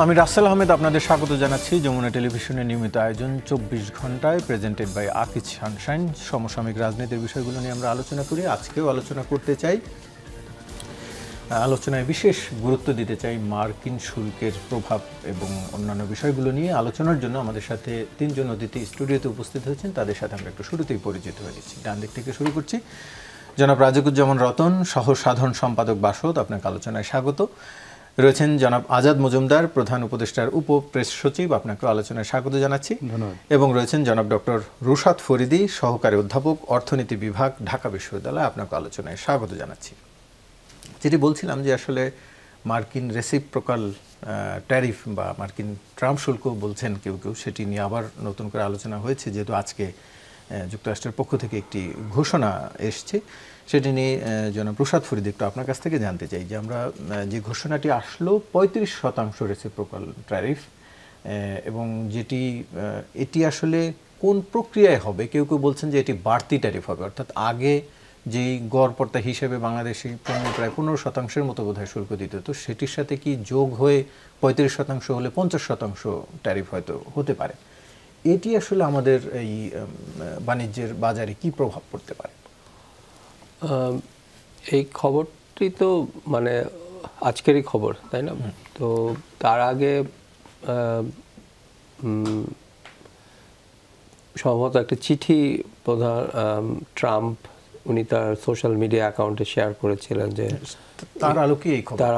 আমি রাসেল আহমেদ আপনাদের স্বাগত জানাচ্ছি যমুনা টেলিভিশনের নিয়মিত আয়োজন 24 ঘন্টায় প্রেজেন্টেড বাই আকিজ সানশাইন। সমসাময়িক রাজনীতির বিষয়গুলো নিয়ে আমরা আলোচনা করি। আজকেও আলোচনা করতে চাই, আলোচনায় বিশেষ গুরুত্ব দিতে চাই মার্কিন শুল্কের প্রভাব এবং অন্যান্য বিষয়গুলো নিয়ে। আলোচনার জন্য আমাদের সাথে তিনজন অতিথি স্টুডিওতে উপস্থিত হয়েছেন, তাদের সাথে আমরা একটু শুরুতেই পরিচিত হয়ে নিচ্ছি। ডান দিক থেকে শুরু করছি। জনাব রাজিকুজ্জামান রতন, সহ সাধারণ সম্পাদক বাসদ, আপনাকে আলোচনায় স্বাগত। রয়েছেন জনাব আজাদ মজুমদার, প্রধান উপদেষ্টার উপ প্রেস সচিব, আপনাকে আলোচনায় স্বাগত জানাচ্ছি। ধন্যবাদ। এবং রয়েছেন জনাব ডক্টর রুশাদ ফরিদি, সহকারী অধ্যাপক, অর্থনীতি বিভাগ, ঢাকা বিশ্ববিদ্যালয়, আপনাকে আলোচনায় স্বাগত জানাচ্ছি। যেটি বলছিলাম যে আসলে মার্কিন রেসিপ্রোকাল ট্যারিফ বা মার্কিন ট্রাম্প শুল্ক বলছেন কেউ কেউ, সেটি নিয়ে আবার নতুন করে আলোচনা হয়েছে, যেহেতু আজকে যুক্তরাষ্ট্রের পক্ষ থেকে একটি ঘোষণা এসছে। সেটি নিয়ে জনাব রুশাদ ফরিদি, একটু আপনার কাছ থেকে জানতে চাই যে আমরা যে ঘোষণাটি আসলো 35% রেসিপ্রোকাল ট্যারিফ, এবং যেটি এটি আসলে কোন প্রক্রিয়ায় হবে? কেউ কেউ বলছেন যে এটি বাড়তি ট্যারিফ হবে, অর্থাৎ আগে যেই গড়পড়তা হিসেবে বাংলাদেশি পণ্য প্রায় 15% মতো বোধহয় শুল্ক দিত, তো সেটির সাথে কি যোগ হয়ে 35% হলে 50% ট্যারিফ হয়তো হতে পারে। এটি আসলে আমাদের এই বাণিজ্যের বাজারে কি প্রভাব পড়তে পারে? এই খবরটি তো মানে আজকেরই খবর, তাই না? তো তার আগে সম্ভবত একটা চিঠি প্রধান ট্রাম্প উনি তার সোশ্যাল মিডিয়া অ্যাকাউন্টে শেয়ার করেছিলেন যে তার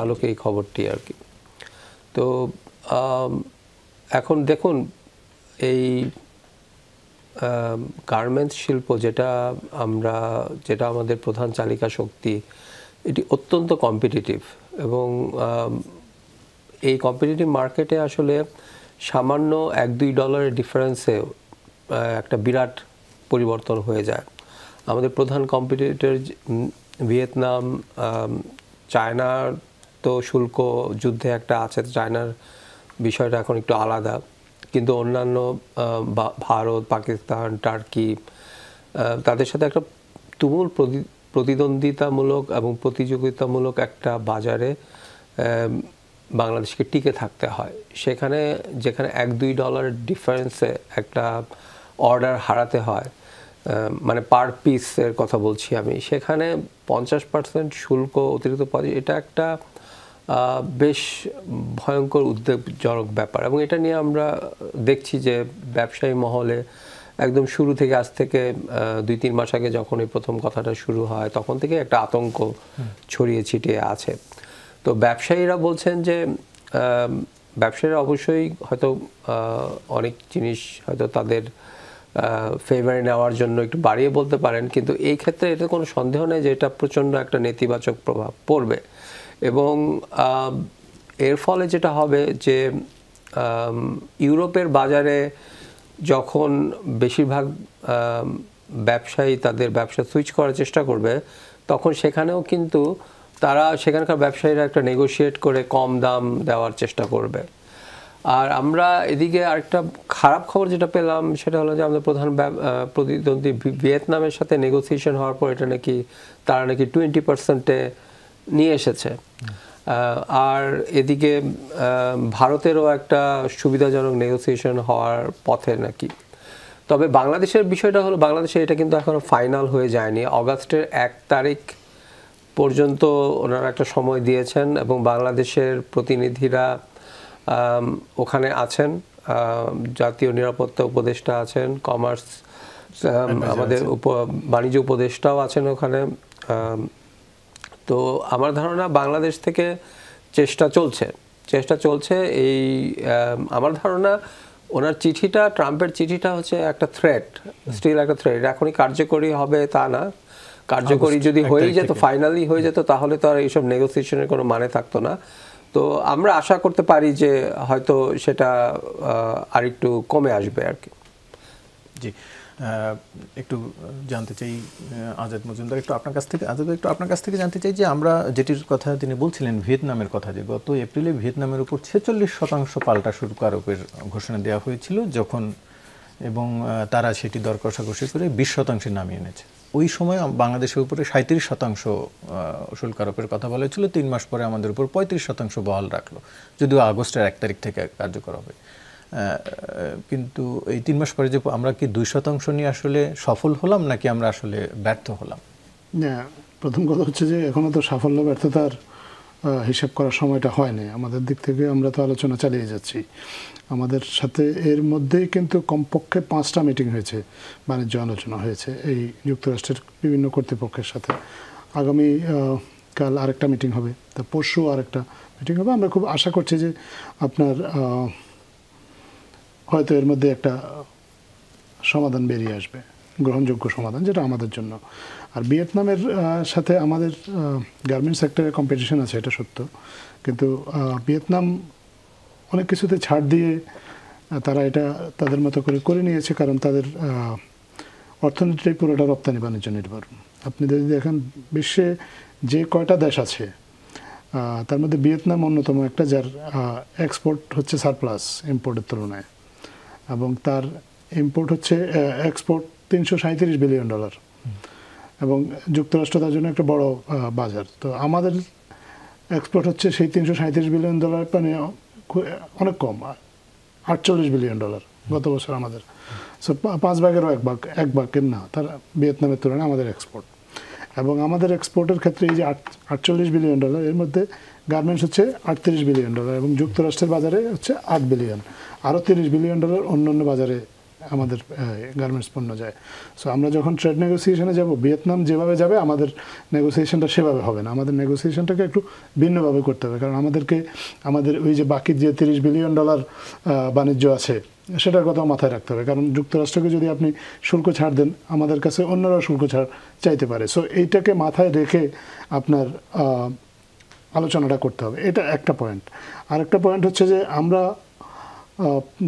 আলোকে এই খবরটি আর কি। তো এখন দেখুন, এই গার্মেন্টস শিল্প যেটা আমাদের প্রধান চালিকা শক্তি, এটি অত্যন্ত কম্পিটিটিভ, এবং এই কম্পিটিটিভ মার্কেটে আসলে সামান্য $1-2 ডিফারেন্সে একটা বিরাট পরিবর্তন হয়ে যায়। আমাদের প্রধান কম্পিটিটর ভিয়েতনাম, চায়নার তো শুল্ক যুদ্ধে একটা আছে, চায়নার বিষয়টা এখন একটু আলাদা, কিন্তু অন্যান্য ভারত, পাকিস্তান, টার্কি, তাদের সাথে একটা তুমুল প্রতিদ্বন্দ্বিতামূলক এবং প্রতিযোগিতামূলক একটা বাজারে বাংলাদেশকে টিকে থাকতে হয়। যেখানে $1-2 ডিফারেন্সে একটা অর্ডার হারাতে হয়, মানে পার পিসের কথা বলছি আমি, সেখানে 50% শুল্ক অতিরিক্ত পাওয়া যায়। এটা একটা বেশ ভয়ঙ্কর উদ্বেগজনক ব্যাপার, এবং এটা নিয়ে আমরা দেখছি যে ব্যবসায়ী মহলে একদম শুরু থেকে, আজ থেকে 2-3 মাস আগে যখন এই প্রথম কথাটা শুরু হয়, তখন থেকে একটা আতঙ্ক ছড়িয়ে ছিটিয়ে আছে। তো ব্যবসায়ীরা বলছেন যে ব্যবসায়ীরা অবশ্যই হয়তো অনেক জিনিস হয়তো তাদের ফেভারে নেওয়ার জন্য একটু বাড়িয়ে বলতে পারেন, কিন্তু এই ক্ষেত্রে এটা কোনো সন্দেহ নেই যে এটা প্রচণ্ড একটা নেতিবাচক প্রভাব পড়বে। এবং এর ফলে যেটা হবে যে ইউরোপের বাজারে যখন বেশিরভাগ ব্যবসায়ী তাদের ব্যবসা সুইচ করার চেষ্টা করবে, তখন সেখানেও কিন্তু সেখানকার ব্যবসায়ীরা একটা নেগোশিয়েট করে কম দাম দেওয়ার চেষ্টা করবে। আর আমরা এদিকে আরেকটা খারাপ খবর যেটা পেলাম, সেটা হলো যে আমাদের প্রধান প্রতিদ্বন্দ্বী ভিয়েতনামের সাথে নেগোসিয়েশন হওয়ার পর তারা নাকি 20%-এ নিয়ে এসেছে। আর এদিকে ভারতেরও একটা সুবিধাজনক নেগোসিয়েশন হওয়ার পথে নাকি। তবে বাংলাদেশের বিষয়টা হলো, বাংলাদেশে এটা কিন্তু এখনো ফাইনাল হয়ে যায়নি। অগাস্টের 1 তারিখ পর্যন্ত ওনারা একটা সময় দিয়েছেন, এবং বাংলাদেশের প্রতিনিধিরা ওখানে আছেন, জাতীয় নিরাপত্তা উপদেষ্টা আছেন, কমার্স আমাদের বাণিজ্য উপদেষ্টাও আছেন ওখানে। তো আমার ধারণা বাংলাদেশ থেকে চেষ্টা চলছে। এই আমার ধারণা ওনার চিঠিটা, ট্রাম্পের চিঠিটা হচ্ছে একটা থ্রেট, স্টিল একটা থ্রেট। এখনই কার্যকরী হবে তা না, কার্যকরী যদি হয়েই যেত, ফাইনালি হয়ে যেত, তাহলে তো আর এইসব নেগোসিয়েশনের কোনো মানে থাকতো না। তো আমরা আশা করতে পারি যে হয়তো সেটা আরেকটু কমে আসবে আর কি। জি, একটু জানতে চাই আজাদ মজুমদার, একটু আপনার কাছ থেকে জানতে চাই যে আমরা যেটির কথা তিনি বলছিলেন, ভিয়েতনামের কথা, যে গত এপ্রিলে ভিয়েতনামের উপর 46% পাল্টা শুল্ক আরোপের ঘোষণা দেওয়া হয়েছিল যখন, এবং তারা সেটি দর কষাকষি করে 20% নামিয়ে এনেছে। ওই সময় বাংলাদেশের উপরে 37% শুল্ক আরোপের কথা বলা হয়েছিল, 3 মাস পরে আমাদের উপর 35% বহাল রাখলো, যদিও আগস্টের 1 তারিখ থেকে কার্যকর হবে। কিন্তু এই 3 মাস পরে যে আমরা কি 2% নিয়ে আসলে সফল হলাম নাকি আমরা আসলে ব্যর্থ হলাম? না, প্রথম কথা হচ্ছে যে এখনো তো সাফল্য ব্যর্থতার হিসাব করার সময়টা হয়নি আমাদের দিক থেকে। আমরা তো আলোচনা চালিয়ে যাচ্ছি। আমাদের সাথে এর মধ্যেই কিন্তু কমপক্ষে 5টা মিটিং হয়েছে, বাণিজ্য আলোচনা হয়েছে এই যুক্তরাষ্ট্রের বিভিন্ন কর্তৃপক্ষের সাথে। আগামী কাল আরেকটা মিটিং হবে, তা পরশু আরেকটা মিটিং হবে। আমরা খুব আশা করছি যে আপনার হয়তো এর মধ্যে একটা সমাধান বেরিয়ে আসবে, গ্রহণযোগ্য সমাধান, যেটা আমাদের জন্য। আর ভিয়েতনামের সাথে আমাদের গার্মেন্টস সেক্টরে কম্পিটিশন আছে, এটা সত্য, কিন্তু ভিয়েতনাম অনেক কিছুতে ছাড় দিয়ে তারা এটা তাদের মতো করে নিয়েছে, কারণ তাদের অর্থনীতিটাই পুরোটা রপ্তানি বাণিজ্য নির্ভর। আপনি যদি দেখেন বিশ্বে যে কয়টা দেশ আছে তার মধ্যে ভিয়েতনাম অন্যতম একটা, যার এক্সপোর্ট হচ্ছে সারপ্লাস ইম্পোর্টের তুলনায়, এবং তার ইম্পোর্ট হচ্ছে এক্সপোর্ট $337 বিলিয়ন, এবং যুক্তরাষ্ট্র তার জন্য একটা বড় বাজার। তো আমাদের এক্সপোর্ট হচ্ছে সেই $337 বিলিয়ন, মানে অনেক কম, $48 বিলিয়ন গত বছর আমাদের। সো 5 ভাগেরও 1 ভাগ না তার ভিয়েতনামের তুলনায় আমাদের এক্সপোর্ট। এবং আমাদের এক্সপোর্টের ক্ষেত্রে এই যে $48 বিলিয়ন, এর মধ্যে গার্মেন্টস হচ্ছে $38 বিলিয়ন, এবং যুক্তরাষ্ট্রের বাজারে হচ্ছে $8 বিলিয়ন, আরও $30 বিলিয়ন অন্য অন্য বাজারে আমাদের গার্মেন্টস পণ্য যায়। সো আমরা যখন ট্রেড নেগোসিয়েশনে যাব, ভিয়েতনাম যেভাবে যাবে আমাদের নেগোসিয়েশনটা সেভাবে হবে না। আমাদের নেগোসিয়েশনটাকে একটু ভিন্নভাবে করতে হবে, কারণ আমাদের ওই যে বাকি যে $30 বিলিয়ন বাণিজ্য আছে সেটার কথাও মাথায় রাখতে হবে, কারণ যুক্তরাষ্ট্রকে যদি আপনি শুল্ক ছাড় দেন, আমাদের কাছে অন্যরাও শুল্ক ছাড় চাইতে পারে। সো এইটাকে মাথায় রেখে আপনার আলোচনাটা করতে হবে, এটা একটা পয়েন্ট। আরেকটা পয়েন্ট হচ্ছে যে আমরা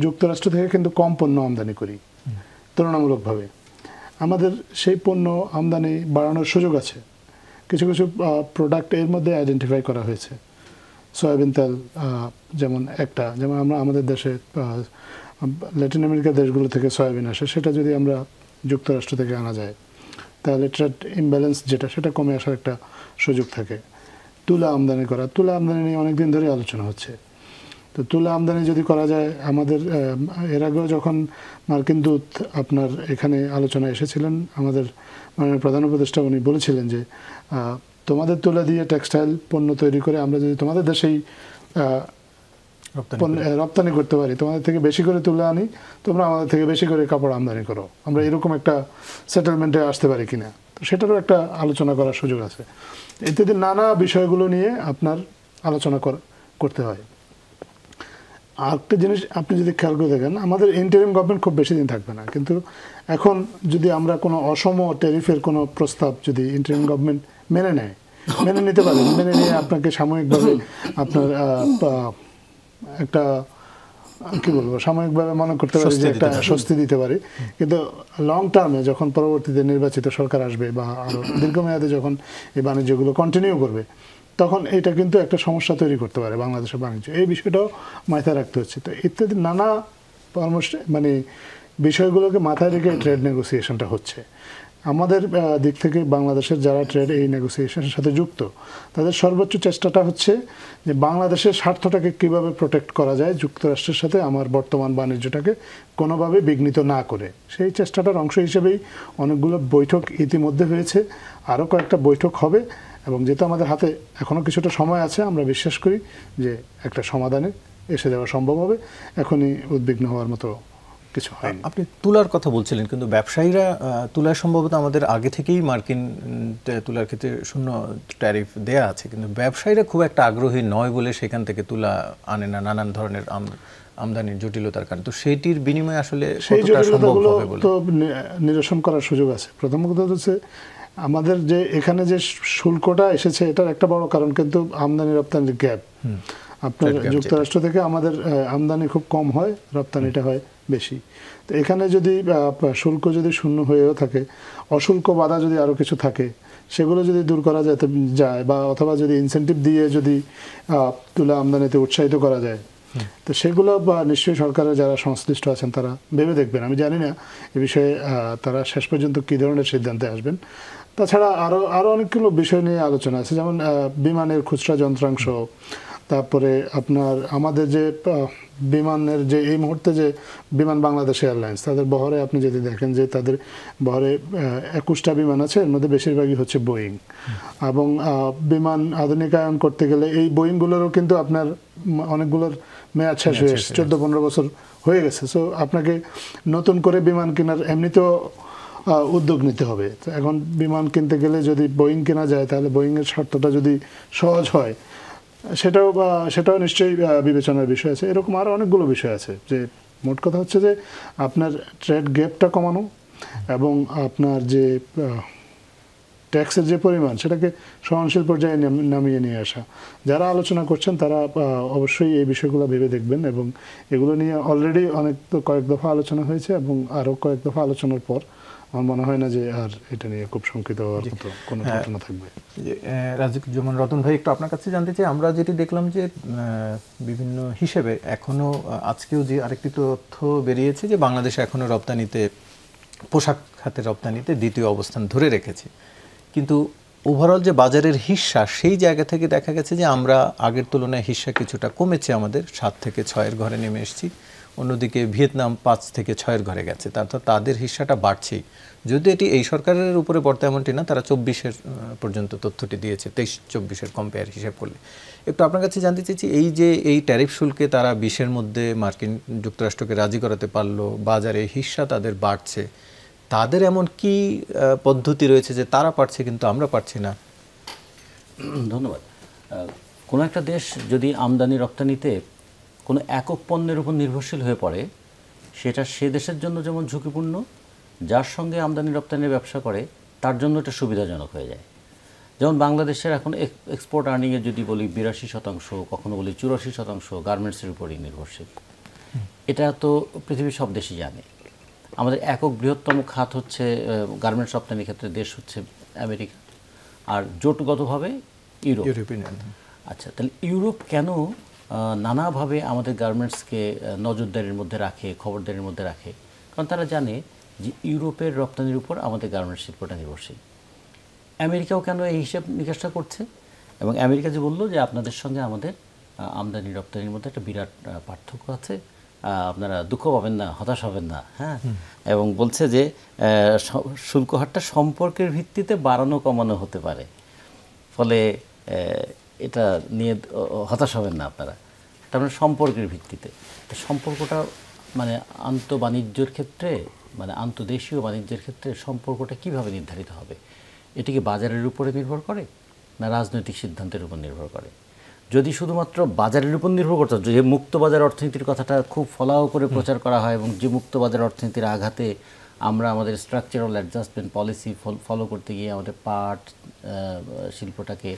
যুক্তরাষ্ট্র থেকে কিন্তু কম পণ্য আমদানি করি তুলনামূলকভাবে। আমাদের সেই পণ্য আমদানি বাড়ানোর সুযোগ আছে। কিছু কিছু প্রোডাক্ট এর মধ্যে আইডেন্টিফাই করা হয়েছে। সয়াবিন তেল যেমন একটা, যেমন আমরা আমাদের দেশে ল্যাটিন আমেরিকার দেশগুলো থেকে সয়াবিন আসে, সেটা যদি আমরা যুক্তরাষ্ট্র থেকে আনা যায় তাহলে ট্রেড ইমব্যালেন্স যেটা, সেটা কমে আসার একটা সুযোগ থাকে। তুলা আমদানি করা, তুলা আমদানি নিয়ে অনেকদিন ধরে আলোচনা হচ্ছে। তো তুলা আমদানি যদি করা যায়, আমাদের এর আগেও যখন মার্কিন দূত আপনার এখানে আলোচনা এসেছিলেন, আমাদের মাননীয় প্রধান উপদেষ্টা উনি বলেছিলেন যে তোমাদের তুলা দিয়ে টেক্সটাইল পণ্য তৈরি করে আমরা যদি তোমাদের দেশেই রপ্তানি করতে পারি, তোমাদের থেকে বেশি করে তুলা আনি, তোমরা আমাদের থেকে বেশি করে কাপড় আমদানি করো, আমরা এরকম একটা সেটেলমেন্টে আসতে পারি কিনা। তো সেটারও একটা আলোচনা করার সুযোগ আছে। ইত্যাদি নানা বিষয়গুলো নিয়ে আপনার আলোচনা করতে হয়। আরেকটা জিনিস আপনি যদি খেয়াল করে দেখেন, আমাদের ইন্টারিম গভর্নমেন্ট খুব বেশি দিন থাকবে না, কিন্তু এখন যদি আমরা কোনো অসম ট্যারিফের কোনো প্রস্তাব যদি ইন্টারিম গভর্নমেন্ট মেনে নিতে পারে, মেনে নিয়ে আপনাকে সাময়িকভাবে আপনার একটা কি বলবো, সাময়িকভাবে মনে করতে পারি যে একটা স্বস্তি দিতে পারি, কিন্তু লং টার্মে যখন পরবর্তীতে নির্বাচিত সরকার আসবে বা আরও দীর্ঘমেয়াদে যখন এই বাণিজ্যগুলো কন্টিনিউ করবে, তখন এটা কিন্তু একটা সমস্যা তৈরি করতে পারে বাংলাদেশের বাণিজ্য। এই বিষয়টাও মাথায় রাখতে হচ্ছে। তো ইত্যাদি নানা মানে বিষয়গুলোকে মাথায় রেখে ট্রেড নেগোসিয়েশনটা হচ্ছে। আমাদের দিক থেকে বাংলাদেশের যারা ট্রেড এই নেগোসিয়েশনের সাথে যুক্ত, তাদের সর্বোচ্চ চেষ্টাটা হচ্ছে যে বাংলাদেশের স্বার্থটাকে কীভাবে প্রোটেক্ট করা যায় যুক্তরাষ্ট্রের সাথে আমার বর্তমান বাণিজ্যটাকে কোনোভাবে বিঘ্নিত না করে। সেই চেষ্টাটার অংশ হিসেবেই অনেকগুলো বৈঠক ইতিমধ্যে হয়েছে, আরও কয়েকটা বৈঠক হবে, এবং যেহেতু আমাদের হাতে এখনও কিছুটা সময় আছে, আমরা বিশ্বাস করি যে একটা সমাধানে এসে যাওয়া সম্ভব হবে। এখনই উদ্বিগ্ন হওয়ার মতো কিছু হয়নি। আপনি তুলার কথা বলছিলেন, কিন্তু ব্যবসায়ীরা তুলার সম্ভবত আমাদের আগে থেকেই মার্কিন তুলার ক্ষেত্রে শূন্য ট্যারিফ দেয়া আছে, কিন্তু ব্যবসায়ীরা খুব একটা আগ্রহী নয় বলে সেখান থেকে তুলা আনে না, নানান ধরনের আমদানির জটিলতার কারণে। তো সেইটির বিনিময়ে আসলে সেই জটিলতাগুলো তো নিরসন করার সুযোগ আছে। প্রথম কথা হচ্ছে আমাদের যে এখানে যে শুল্কটা এসেছে, এটার একটা বড় কারণ কিন্তু আমদানি রপ্তানির গ্যাপ। আপনার যুক্তরাষ্ট্র থেকে আমাদের আমদানি খুব কম হয়, রপ্তানিটা হয় বেশি। তো এখানে যদি শুল্ক যদি শূন্য হয়েও থাকে, অশুল্ক বাধা যদি আরও কিছু থাকে, সেগুলো যদি দূর করা যায় বা অথবা যদি ইনসেন্টিভ দিয়ে যদি তুলা আমদানিতে উৎসাহিত করা যায়, তো সেগুলো নিশ্চয়ই সরকারের যারা সংশ্লিষ্ট আছেন তারা ভেবে দেখবেন। আমি জানি না এ বিষয়ে তারা শেষ পর্যন্ত কী ধরনের সিদ্ধান্তে আসবেন। তাছাড়া আরও অনেকগুলো বিষয় নিয়ে আলোচনা আছে, যেমন বিমানের খুচরা যন্ত্রাংশ, তারপরে আপনার আমাদের যে বিমানের যে এই মুহূর্তে যে বিমান বাংলাদেশ এয়ারলাইন্স, তাদের বহরে আপনি যদি দেখেন যে তাদের বহরে 21টা বিমান আছে, এর মধ্যে বেশিরভাগই হচ্ছে বোয়িং। এবং বিমান আধুনিকায়ন করতে গেলে এই বোয়িংগুলোরও কিন্তু আপনার অনেকগুলোর মেয়াদ শেষ হয়ে এসেছে, 14-15 বছর হয়ে গেছে। সো আপনাকে নতুন করে বিমান কেনার এমনিতেও উদ্যোগ নিতে হবে। তো এখন বিমান কিনতে গেলে যদি বোয়িং কেনা যায়, তাহলে বোয়িংয়ের শর্তটা যদি সহজ হয়, সেটাও নিশ্চয়ই বিবেচনার বিষয় আছে। এরকম আরও অনেকগুলো বিষয় আছে। যে মোট কথা হচ্ছে যে আপনার ট্রেড গ্যাপটা কমানো এবং আপনার যে ট্যাক্সের যে পরিমাণ সেটাকে সহনশীল পর্যায়ে নামিয়ে নিয়ে আসা। যারা আলোচনা করছেন তারা অবশ্যই এই বিষয়গুলো ভেবে দেখবেন, এবং এগুলো নিয়ে অলরেডি কয়েক দফা আলোচনা হয়েছে, এবং আরও কয়েক দফা আলোচনার পর আমার মনে হয় না যে আর এটা নিয়ে খুব শঙ্কিত হওয়ার মতো কোনো ঘটনা থাকবে। রাজিকুজ্জামান রতন ভাই, একটু আপনার কাছে জানতে চাই, আমরা যেটি দেখলাম যে বিভিন্ন হিসেবে এখনো আজকেও যে আরেকটি তথ্য বেরিয়েছে যে বাংলাদেশ এখনো রপ্তানিতে, পোশাক খাতের রপ্তানিতে দ্বিতীয় অবস্থান ধরে রেখেছে, কিন্তু ওভারঅল যে বাজারের হিস্সা, সেই জায়গা থেকে দেখা গেছে যে আমরা আগের তুলনায় হিস্সা কিছুটা কমেছে, আমাদের 7 থেকে 6-এর ঘরে নেমে এসেছি। অন্যদিকে ভিয়েতনাম 5 থেকে 6-এর ঘরে গেছে, তাদের হিস্সাটা বাড়ছেই। যদিও এটি এই সরকারের উপরে বর্তা এমনটি না, তারা 24-এর পর্যন্ত তথ্যটি দিয়েছে, 23-24-এর কম্পেয়ার হিসেব করলে। একটু আপনার কাছে জানতে চাইছি, এই যে এই ট্যারিফ শুল্কে তারা 20-এর মধ্যে মার্কিন যুক্তরাষ্ট্রকে রাজি করাতে পারলো, বাজারে হিস্সা তাদের বাড়ছে, তাদের এমন কি পদ্ধতি রয়েছে যে তারা পারছে কিন্তু আমরা পারছি না? ধন্যবাদ। কোনো একটা দেশ যদি আমদানি রপ্তানিতে কোনো একক পণ্যের উপর নির্ভরশীল হয়ে পড়ে, সেটা সে দেশের জন্য যেমন ঝুঁকিপূর্ণ, যার সঙ্গে আমদানি রপ্তানির ব্যবসা করে তার জন্য এটা সুবিধাজনক হয়ে যায়। যেমন বাংলাদেশের এখন এক্সপোর্ট আর্নিংয়ে যদি বলি 82%, কখনো বলি 84% গার্মেন্টসের উপরই নির্ভরশীল। এটা তো পৃথিবীর সব দেশই জানে। আমাদের একক বৃহত্তম খাত হচ্ছে গার্মেন্টস রপ্তানির ক্ষেত্রে দেশ হচ্ছে আমেরিকা, আর জোটগতভাবে ইউরোপিয়ান। আচ্ছা, তাহলে ইউরোপ কেন নানাভাবে আমাদের গার্মেন্টসকে নজরদারির মধ্যে রাখে, খবরদারির মধ্যে রাখে? কারণ তারা জানে যে ইউরোপের রপ্তানির উপর আমাদের গার্মেন্টস শিল্পটা নির্ভরশীল। আমেরিকাও কেন এই হিসাব নিকাশটা করছে, এবং আমেরিকা যে বললো যে আপনাদের সঙ্গে আমাদের আমদানি রপ্তানির মধ্যে একটা বিরাট পার্থক্য আছে, আপনারা দুঃখ পাবেন না, হতাশ হবেন না, হ্যাঁ, এবং বলছে যে শুল্ক হারটা সম্পর্কের ভিত্তিতে বাড়ানো কমানো হতে পারে, ফলে এটা নিয়ে হতাশ হবেন না আপনারা। তার মানে সম্পর্কের ভিত্তিতে, সম্পর্কটা মানে আন্তঃবাণিজ্যের ক্ষেত্রে, মানে আন্তদেশীয় বাণিজ্যের ক্ষেত্রে সম্পর্কটা কিভাবে নির্ধারিত হবে? এটি কি বাজারের উপরে নির্ভর করে না রাজনৈতিক সিদ্ধান্তের উপর নির্ভর করে? যদি শুধুমাত্র বাজারের উপর নির্ভর করতো, যে মুক্ত বাজার অর্থনীতির কথাটা খুব ফলাও করে প্রচার করা হয়, এবং যে মুক্ত বাজার অর্থনীতির আঘাতে আমরা আমাদের স্ট্রাকচারাল অ্যাডজাস্টমেন্ট পলিসি ফলো করতে গিয়ে আমাদের পাট শিল্পটাকে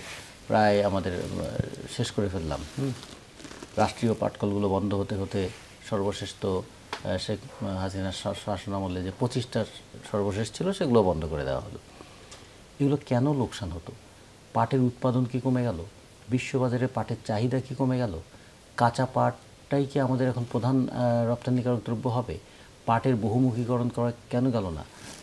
প্রায় আমাদের শেষ করে ফেললাম। রাষ্ট্রীয় পাটকলগুলো বন্ধ হতে হতে সর্বশেষ তো শেখ হাসিনার শাসনামলে যে 25টা সর্বশেষ ছিল সেগুলো বন্ধ করে দেওয়া হলো। এগুলো কেন লোকসান হতো? পাটের উৎপাদন কি কমে গেল? বিশ্ববাজারে পাটের চাহিদা কি কমে গেল? কাঁচা পাটটাই কি আমাদের এখন প্রধান রপ্তানিকারক দ্রব্য হবে? পাটের বহুমুখীকরণ করা কেন গেল না?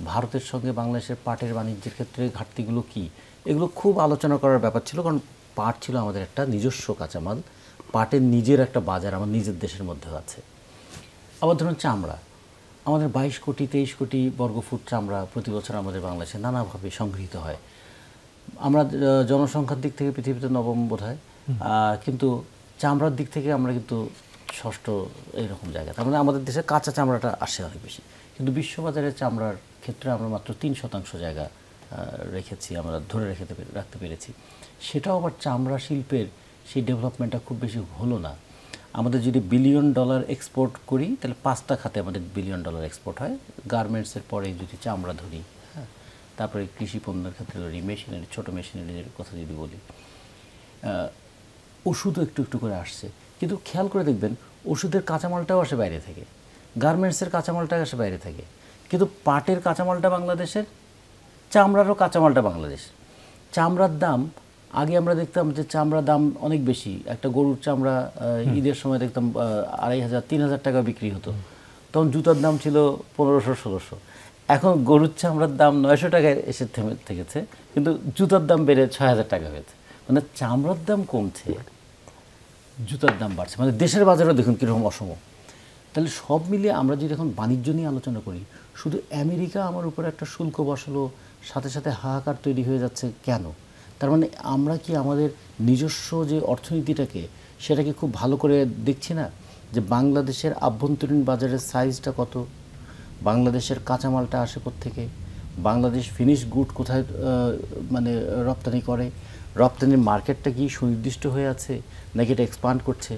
ভারতের সঙ্গে বাংলাদেশের পাটের বাণিজ্যের ক্ষেত্রে ঘাটতিগুলো কি? এগুলো খুব আলোচনা করার ব্যাপার ছিল, কারণ পাট ছিল আমাদের একটা নিজস্ব কাঁচামাল, পাটের নিজের একটা বাজার আমার নিজের দেশের মধ্যে আছে। আবার ধরুন চামড়া, আমাদের 22 কোটি 23 কোটি বর্গফুট চামড়া প্রতি বছর আমাদের বাংলাদেশে নানাভাবে সংগৃহীত হয়। আমরা জনসংখ্যার দিক থেকে পৃথিবীতে নবম বোধ হয়, কিন্তু চামড়ার দিক থেকে আমরা কিন্তু ষষ্ঠ এইরকম জায়গা। তার মানে আমাদের দেশে কাঁচা চামড়াটা আসে অনেক বেশি, কিন্তু বিশ্ববাজারের চামড়ার ক্ষেত্রে আমরা মাত্র 3% জায়গা রেখেছি, আমরা ধরে রাখতে পেরেছি। সেটাও আবার চামড়া শিল্পের সেই ডেভেলপমেন্টটা খুব বেশি হলো না। আমাদের যদি $1 বিলিয়ন এক্সপোর্ট করি, তাহলে 5টা খাতে আমাদের $1 বিলিয়ন এক্সপোর্ট হয়। গার্মেন্টসের পরে যদি চামড়া ধরি, হ্যাঁ, তারপরে কৃষি পণ্যের ক্ষেত্রে ধরি, মেশিনারি, ছোটো মেশিনারির কথা যদি বলি, ওষুধও একটু একটু করে আসছে। কিন্তু খেয়াল করে দেখবেন ওষুধের কাঁচামালটাও আসে বাইরে থেকে, গার্মেন্টসের কাঁচামালটাও আসে বাইরে থেকে, কিন্তু পাটের কাঁচামালটা বাংলাদেশের, চামড়ারও কাঁচামালটা বাংলাদেশ। চামড়ার দাম আগে আমরা দেখতাম যে চামড়া দাম অনেক বেশি, একটা গরুর চামড়া ঈদের সময় দেখতাম 2500-3000 টাকা বিক্রি হতো, তখন জুতার দাম ছিল 1500-1600। এখন গরুর চামড়ার দাম 900 টাকায় এসে থেকেছে, কিন্তু জুতার দাম বেড়ে 6000 টাকা হয়েছে। মানে চামড়ার দাম কমছে, জুতার দাম বাড়ছে, মানে দেশের বাজারেও দেখুন কীরকম অসম। তাহলে সব মিলিয়ে আমরা যদি এখন বাণিজ্য নিয়ে আলোচনা করি, শুধু আমেরিকা আমার উপর একটা শুল্ক বসালো, সাথে সাথে হাহাকার তৈরি হয়ে যাচ্ছে কেন? তার মানে আমরা কি আমাদের নিজস্ব যে অর্থনীতিটাকে সেটাকে খুব ভালো করে দেখছি না, যে বাংলাদেশের আভ্যন্তরীণ বাজারের সাইজটা কত, বাংলাদেশের কাঁচামালটা আসে কোত্থেকে, বাংলাদেশ ফিনিশ গুড কোথায় মানে রপ্তানি করে, রপ্তানির মার্কেটটা কি সুনির্দিষ্ট হয়ে আছে নাকি এটা এক্সপান্ড করছে?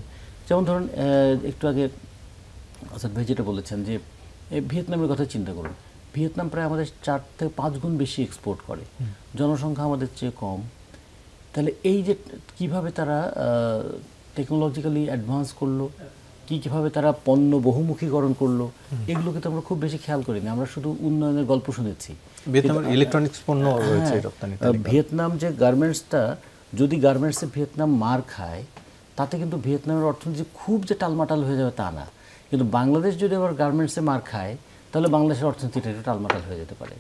যেমন ধরুন একটু আগে আচ্ছা ভাই যেটা বলেছেন যে ভিয়েতনামের কথা চিন্তা করুন, ভিয়েতনাম প্রায় আমাদের 4 থেকে 5 গুণ বেশি এক্সপোর্ট করে, জনসংখ্যা আমাদের চেয়ে কম। তাহলে এই যে কিভাবে তারা টেকনোলজিক্যালি অ্যাডভান্স করলো, কীভাবে তারা পণ্য বহুমুখীকরণ করলো, এগুলোকে তো আমরা খুব বেশি খেয়াল করিনি, আমরা শুধু উন্নয়নের গল্প শুনেছি। ভিয়েতনামের ইলেকট্রনিক্স পণ্য রয়েছে রপ্তানি। ভিয়েতনাম যে গার্মেন্টসটা, যদি গার্মেন্টসে ভিয়েতনাম মার খায় তাতে কিন্তু ভিয়েতনামের অর্থনীতি খুব যে টালমাটাল হয়ে যাবে তা না, কিন্তু বাংলাদেশ যদি আবার গার্মেন্টসে মার খায় তাহলে বাংলাদেশের অর্থনীতিটা একটু টালমাটাল হয়ে যেতে পারে।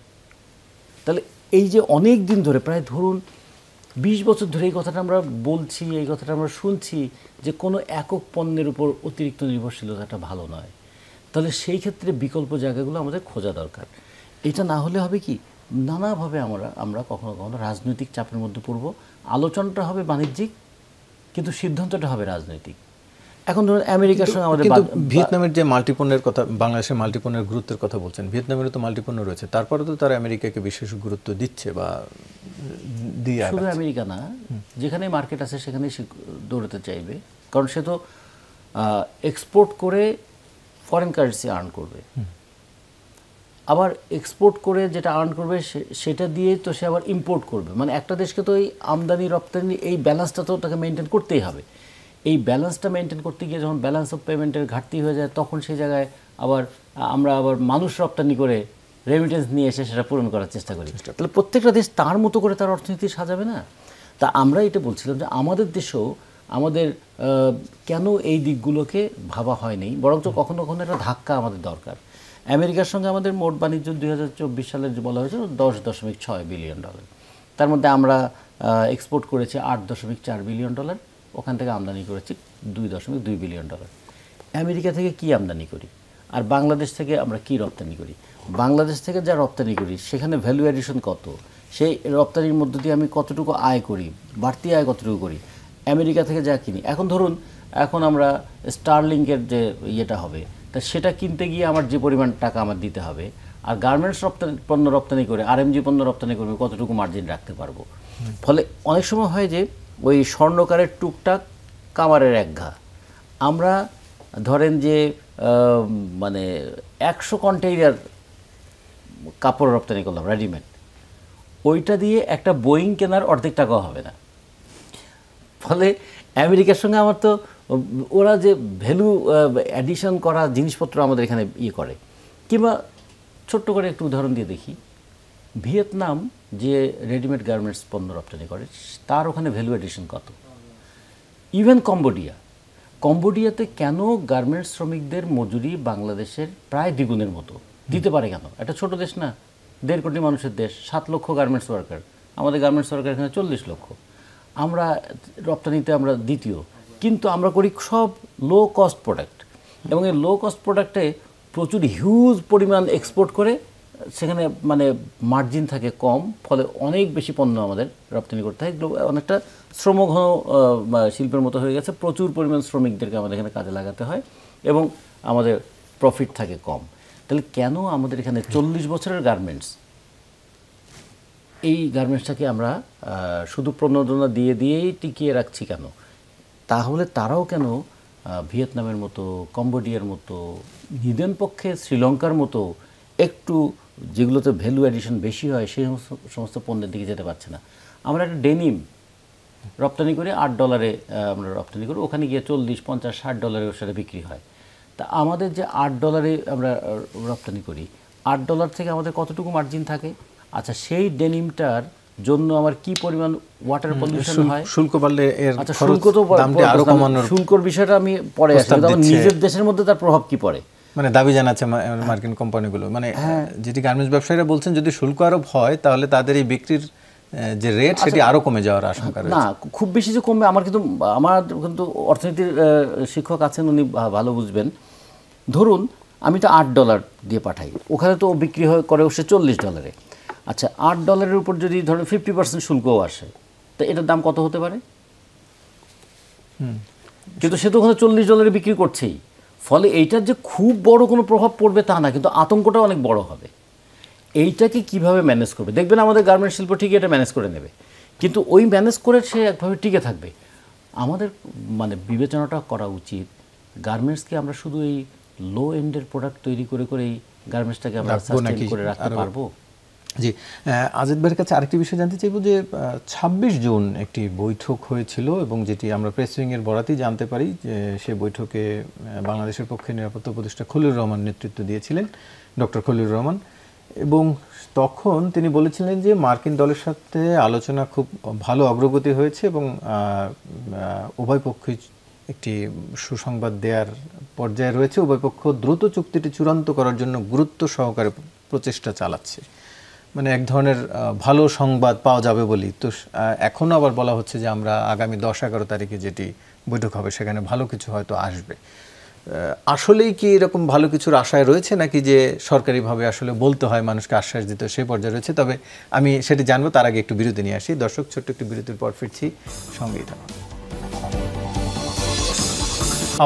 তাহলে এই যে অনেক দিন ধরে, প্রায় ধরুন 20 বছর ধরে এই কথাটা আমরা বলছি, এই কথাটা আমরা শুনছি যে কোনো একক পণ্যের উপর অতিরিক্ত নির্ভরশীলতাটা ভালো নয়, তাহলে সেই ক্ষেত্রে বিকল্প জায়গাগুলো আমাদের খোঁজা দরকার। এটা না হলে হবে কি, নানাভাবে আমরা কখনো কখনো রাজনৈতিক চাপের মধ্যে পড়ব, আলোচনাটা হবে বাণিজ্যিক কিন্তু সিদ্ধান্তটা হবে রাজনৈতিক। এখন ধরুন আমেরিকার সঙ্গে আমাদের, ভিয়েতনামের যে মাল্টিপণ্যের কথা, বাংলাদেশের মাল্টিপণ্যের গুরুত্বের কথা বলছেন, ভিয়েতনামেরও তো মাল্টিপণ্য রয়েছে, তারপরে তো তারা আমেরিকাকে বিশেষ গুরুত্ব দিচ্ছে বা দিয়ে, শুধু আমেরিকা না, যেখানে মার্কেট আছে সেখানেই সে দৌড়াতে চাইবে, কারণ সে তো এক্সপোর্ট করে ফরেন কারেন্সি আর্ন করবে, আবার এক্সপোর্ট করে যেটা আর্ন করবে সেটা দিয়ে তো সে আবার ইম্পোর্ট করবে। মানে একটা দেশকে তো এই আমদানি রপ্তানি এই ব্যালেন্সটা তো তাকে মেনটেন করতেই হবে। এই ব্যালেন্সটা মেনটেন করতে গিয়ে যখন ব্যালেন্স অফ পেমেন্টের ঘাটতি হয়ে যায়, তখন সেই জায়গায় আমরা আবার মানুষ রপ্তানি করে রেমিটেন্স নিয়ে এসে সেটা পূরণ করার চেষ্টা করি। তাহলে প্রত্যেকটা দেশ তার মতো করে তার অর্থনীতি সাজাবে না? তা আমরা এটা বলছিলাম যে আমাদের দেশেও আমাদের কেন এই দিকগুলোকে ভাবা হয়নি, বরঞ্চ কখনো কখনো একটা ধাক্কা আমাদের দরকার। আমেরিকার সঙ্গে আমাদের মোট বাণিজ্য 2024 সালের যে বলা হয়েছিল $10.6 বিলিয়ন, তার মধ্যে আমরা এক্সপোর্ট করেছি $8.4 বিলিয়ন, ওখান থেকে আমদানি করেছি $2.2 বিলিয়ন। আমেরিকা থেকে কি আমদানি করি আর বাংলাদেশ থেকে আমরা কি রপ্তানি করি? বাংলাদেশ থেকে যা রপ্তানি করি সেখানে ভ্যালু অ্যাডিশন কত, সেই রপ্তানির মধ্য দিয়ে আমি কতটুকু আয় করি, বাড়তি আয় কতটুকু করি। আমেরিকা থেকে যা কিনি, এখন ধরুন এখন আমরা স্টারলিংকের যে ইয়েটা হবে, তা সেটা কিনতে গিয়ে আমার যে পরিমাণ টাকা আমার দিতে হবে, আর গার্মেন্টস পণ্য রপ্তানি করে আরএমজি পণ্য রপ্তানি করবে কতটুকু মার্জিন রাখতে পারবো। ফলে অনেক সময় হয় যে ওই স্বর্ণকারের টুকটাক কামারের একঘা। আমরা ধরেন যে মানে 100 কন্টেইনার কাপড় রপ্তানি করলাম রেডিমেড, ওইটা দিয়ে একটা বোয়িং কেনার অর্ধেক টাকাও হবে না। ফলে আমেরিকার সঙ্গে আমার তো ওরা যে ভ্যালু অ্যাডিশন করা জিনিসপত্র আমাদের এখানে করে। কিংবা ছোট্ট করে একটু উদাহরণ দিয়ে দেখি, ভিয়েতনাম যে রেডিমেড গার্মেন্টস পণ্য রপ্তানি করে তার ওখানে ভ্যালু অ্যাডিশন কত। ইভেন কম্বোডিয়াতে কেন গার্মেন্টস শ্রমিকদের মজুরি বাংলাদেশের প্রায় দ্বিগুণের মতো দিতে পারে কেন? একটা ছোট দেশ না, 1.5 কোটি মানুষের দেশ, 7 লক্ষ গার্মেন্টস ওয়ার্কার, আমাদের গার্মেন্টস ওয়ার্কার এখানে 40 লক্ষ, আমরা রপ্তানিতে আমরা দ্বিতীয়, কিন্তু আমরা করি সব লো কস্ট প্রোডাক্ট, এবং এই লো কস্ট প্রোডাক্টে প্রচুর হিউজ পরিমাণ এক্সপোর্ট করে সেখানে মানে মার্জিন থাকে কম, ফলে অনেক বেশি পণ্য আমাদের রপ্তানি করতে হয়। অনেকটা শ্রমঘন শিল্পের মতো হয়ে গেছে, প্রচুর পরিমাণ শ্রমিকদেরকে আমাদের এখানে কাজে লাগাতে হয় এবং আমাদের প্রফিট থাকে কম। তাহলে কেন আমাদের এখানে 40 বছরের গার্মেন্টস, এই গার্মেন্টসটাকে আমরা শুধু প্রণোদনা দিয়েই টিকিয়ে রাখছি কেন? তাহলে তারাও কেন ভিয়েতনামের মতো, কম্বোডিয়ার মতো, নিদেন পক্ষে শ্রীলঙ্কার মতো একটু যেগুলোতে ভ্যালু অ্যাডিশন বেশি হয় সেই সমস্ত পণ্যের দিকে যেতে পারছে না? আমরা একটা ডেনিম রপ্তানি করে $8 আমরা রপ্তানি করি, ওখানে গিয়ে $40, $50, $60 সেটা বিক্রি হয়। তা আমাদের যে $8 আমরা রপ্তানি করি, $8 থেকে আমাদের কতটুকু মার্জিন থাকে? আচ্ছা, সেই ডেনিমটার জন্য আমার কি পরিমাণ ওয়াটার পলিউশন হয়। শুল্ক বাড়লে এর আচ্ছা, শুল্ক তো দামটা আরো কমানোর শুল্কর বিষয়টা আমি পরে আসি, কিন্তু নিজের দেশের মধ্যে তার প্রভাব কি পড়ে মানে দাবি জানাচ্ছে মার্কিন কোম্পানিগুলো, মানে যেটি গার্মেন্টস ব্যবসায়ীরা বলছেন যদি শুল্ক আরোপ হয় তাহলে তাদের এই বিক্রির যে রেট সেটি আরো কমে যাওয়ার আশঙ্কা রয়েছে। না, খুব বেশি যে কমবে আমার কিন্তু অর্থনীতির শিক্ষক আছেন, উনি ভালো বুঝবেন। ধরুন আমি তো $8 দিয়ে পাঠাই, ওখানে তো বিক্রি করে হচ্ছে $40। আচ্ছা, $8 উপর যদি ধরুন 50% শুল্কও আসে, তো এটার দাম কত হতে পারে? কিন্তু সে তো ওখানে $40 বিক্রি করছেই। ফলে এইটার যে খুব বড় কোনো প্রভাব পড়বে তা না, কিন্তু আতঙ্কটা অনেক বড় হবে। এইটাকে কিভাবে ম্যানেজ করবে দেখবেন আমাদের গার্মেন্টস শিল্প ঠিকই এটা ম্যানেজ করে নেবে, কিন্তু ওই ম্যানেজ করে সে একভাবে টিকে থাকবে। আমাদের মানে বিবেচনাটা করা উচিত, গার্মেন্টসকে আমরা শুধু এই লো এন্ডের প্রোডাক্ট তৈরি করে এই গার্মেন্টসটাকে আমরা সাস্টেইন করে রাখতে পারবো? জি, আজিদ ভাইয়ের কাছে আরেকটি বিষয় জানতে চাইব যে 26 জুন একটি বৈঠক হয়েছিল এবং যেটি আমরা প্রেস উইংয়ের বরাতেই জানতে পারি যে সেই বৈঠকে বাংলাদেশের পক্ষে নিরাপত্তা উপদেষ্টা খলিলুর রহমান নেতৃত্ব দিয়েছিলেন, ডক্টর খলিলুর রহমান, এবং তখন তিনি বলেছিলেন যে মার্কিন দলের সাথে আলোচনা খুব ভালো অগ্রগতি হয়েছে এবং উভয় পক্ষই একটি সুসংবাদ দেওয়ার পর্যায়ে রয়েছে, উভয় পক্ষ দ্রুত চুক্তিটি চূড়ান্ত করার জন্য গুরুত্ব সহকারে প্রচেষ্টা চালাচ্ছে, মানে এক ধরনের ভালো সংবাদ পাওয়া যাবে বলি। তো এখনও আবার বলা হচ্ছে যে আমরা আগামী 10-11 তারিখে যেটি বৈঠক হবে সেখানে ভালো কিছু হয়তো আসবে। আসলেই কি এরকম ভালো কিছুর আশায় রয়েছে নাকি যে সরকারিভাবে আসলে বলতে হয় মানুষকে আশ্বাস দিতে সেই পর্যায়ে রয়েছে? তবে আমি সেটি জানবো, তার আগে একটু বিরতি নিয়ে আসি। দর্শক, ছোট্ট একটি বিরতির পর ফিরছি, সঙ্গেই থাকুন।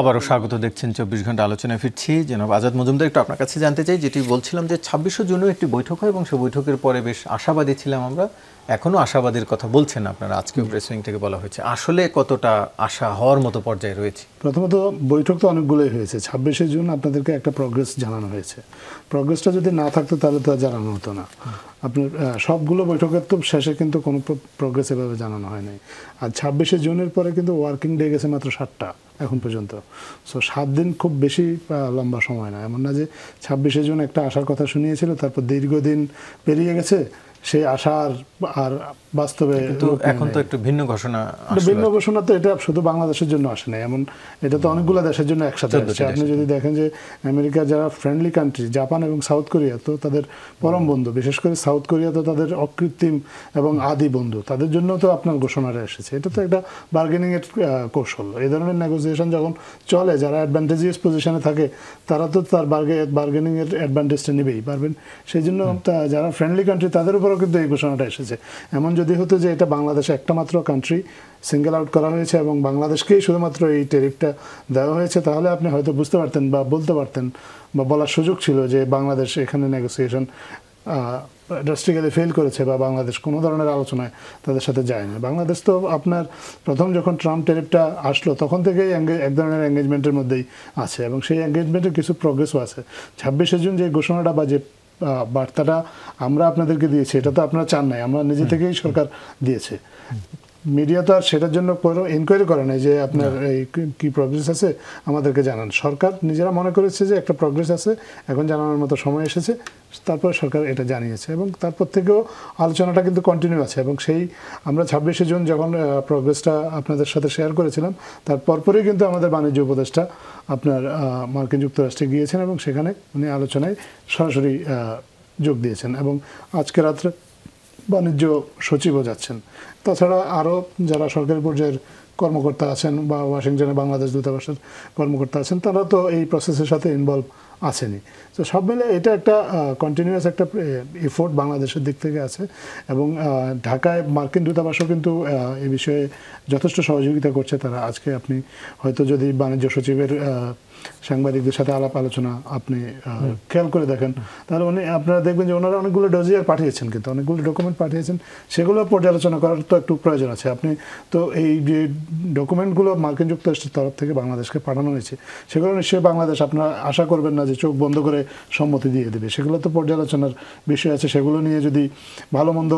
আবারও স্বাগত, দেখছেন 24 ঘন্টা আলোচনায় ফিরছি। জনাব আজাদ মজুমদার, একটু আপনার কাছে জানতে চাই, যেটি বলছিলাম যে 26 জুনও একটি বৈঠক হয় এবং সেই বৈঠকের পরে বেশ আশাবাদী ছিলাম আমরা, এখনও আশাবাদীর কথা বলছেন আপনারা, আজকেও প্রেস উইং থেকে বলা হয়েছে, আসলে কতটা আশা হওয়ার মতো পর্যায়ে রয়েছে? প্রথমত বৈঠক তো অনেকগুলোই হয়েছে, 26 জুন আপনাদেরকে একটা প্রোগ্রেস জানানো হয়েছে, প্রোগ্রেসটা যদি না থাকতো তাহলে তো আর জানানো হতো না। আপনার সবগুলো বৈঠকের তো শেষে কিন্তু কোনো প্রোগ্রেস এভাবে জানানো হয় নাই। আর 26 জুনের পরে কিন্তু ওয়ার্কিং ডে গেছে মাত্র 7টা এখন পর্যন্ত। সো 7 দিন খুব বেশি লম্বা সময় না, এমন না যে 26 জুন একটা আশার কথা শুনিয়েছিল তারপর দীর্ঘদিন পেরিয়ে গেছে, সেই আশা আর বাস্তবে এখন তো একটু ভিন্ন ঘোষণা। ভিন্ন ঘোষণা তো এটা শুধু বাংলাদেশের জন্য আসে না, এমন এটা তো অনেকগুলো দেশের জন্য একসাথে আসছে। আপনি যদি দেখেন যে আমেরিকার যারা ফ্রেন্ডলি কান্ট্রি, জাপান এবং সাউথ কোরিয়া তো তাদের পরম বন্ধু, বিশেষ করে সাউথ কোরিয়া তো তাদের অকৃত্রিম এবং আদি বন্ধু, তাদের জন্য তো আপনার ঘোষণাটা এসেছে। এটা তো একটা বার্গেনিং এর কৌশল। এই ধরনের নেগোসিয়েশন যখন চলে, যারা অ্যাডভান্টেজিয়াস পজিশনে থাকে তারা তো তার বার্গেনিং এর অ্যাডভান্টেজটা নেবেই পারবেন। সেই জন্য যারা ফ্রেন্ডলি কান্ট্রি তাদের উপরও কিন্তু এই ঘোষণাটা এসেছে। এমন যদি হতো যে এটা বাংলাদেশে একটা মাত্র কান্ট্রি সিঙ্গেল আউট করা হয়েছে এবং বাংলাদেশকেই শুধুমাত্র এই ট্যারিফটা দেওয়া হয়েছে, তাহলে আপনি হয়তো বুঝতে পারতেন বা বলতে পারতেন বা বলার সুযোগ ছিল যে বাংলাদেশ এখানে নেগোসিয়েশন ড্রাস্টিক্যালি ফেল করেছে বা বাংলাদেশ কোনো ধরনের আলোচনায় তাদের সাথে যায় না। বাংলাদেশ তো আপনার প্রথম যখন ট্রাম্প ট্যারিফটা আসলো তখন থেকেই এক ধরনের এঙ্গেজমেন্টের মধ্যেই আছে এবং সেই এঙ্গেজমেন্টের কিছু প্রোগ্রেসও আছে। 26 জুন যে ঘোষণাটা বা যে বার্তাটা আমরা আপনাদেরকে দিয়েছি, এটা তো আপনারা চান নাই, আমরা নিজে থেকেই সরকার দিয়েছে। মিডিয়া তো আর সেটার জন্য ইনকোয়ারি করে নাই যে আপনার এই কি প্রোগ্রেস আছে আমাদেরকে জানান। সরকার নিজেরা মনে করেছে যে একটা প্রোগ্রেস আছে, এখন জানানোর মতো সময় এসেছে, তারপর সরকার এটা জানিয়েছে এবং তারপর থেকেও আলোচনাটা কিন্তু কন্টিনিউ আছে। এবং সেই আমরা 26 জুন যখন প্রোগ্রেসটা আপনাদের সাথে শেয়ার করেছিলাম তার পরপরই কিন্তু আমাদের বাণিজ্য উপদেষ্টা আপনার মার্কিন যুক্তরাষ্ট্রে গিয়েছেন এবং সেখানে উনি আলোচনায় সরাসরি যোগ দিয়েছেন এবং আজকে রাত্রে বাণিজ্য সচিবও যাচ্ছেন। তাছাড়া আরও যারা সরকারি পর্যায়ের কর্মকর্তা আছেন বা ওয়াশিংটনে বাংলাদেশ দূতাবাসের কর্মকর্তা আছেন, তারা তো এই প্রসেসের সাথে ইনভলভ আছেনই। তো সব মিলে এটা একটা কন্টিনিউয়াস একটা এফোর্ট বাংলাদেশের দিক থেকে আছে এবং ঢাকায় মার্কিন দূতাবাসও কিন্তু এই বিষয়ে যথেষ্ট সহযোগিতা করছে তারা। আজকে আপনি হয়তো যদি বাণিজ্য সচিবের সাংবাদিকদের সাথে আলাপ আলোচনা আপনি খেয়াল করে দেখেন, তাহলে আপনারা দেখবেন যে ওনারা অনেকগুলো ডজিয়ার পাঠিয়েছেন, কিন্তু অনেকগুলো ডকুমেন্ট পাঠিয়েছেন, সেগুলো পর্যালোচনা করার তো একটু প্রয়োজন আছে। আপনি তো এই যে ডকুমেন্টগুলো মার্কিন যুক্তরাষ্ট্রের তরফ থেকে বাংলাদেশকে পাঠানো হয়েছে, সেগুলো নিশ্চয়ই বাংলাদেশ আপনারা আশা করবেন না যে চোখ বন্ধ করে সম্মতি দিয়ে দেবে। সেগুলো তো পর্যালোচনার বিষয় আছে, সেগুলো নিয়ে যদি ভালো মন্দ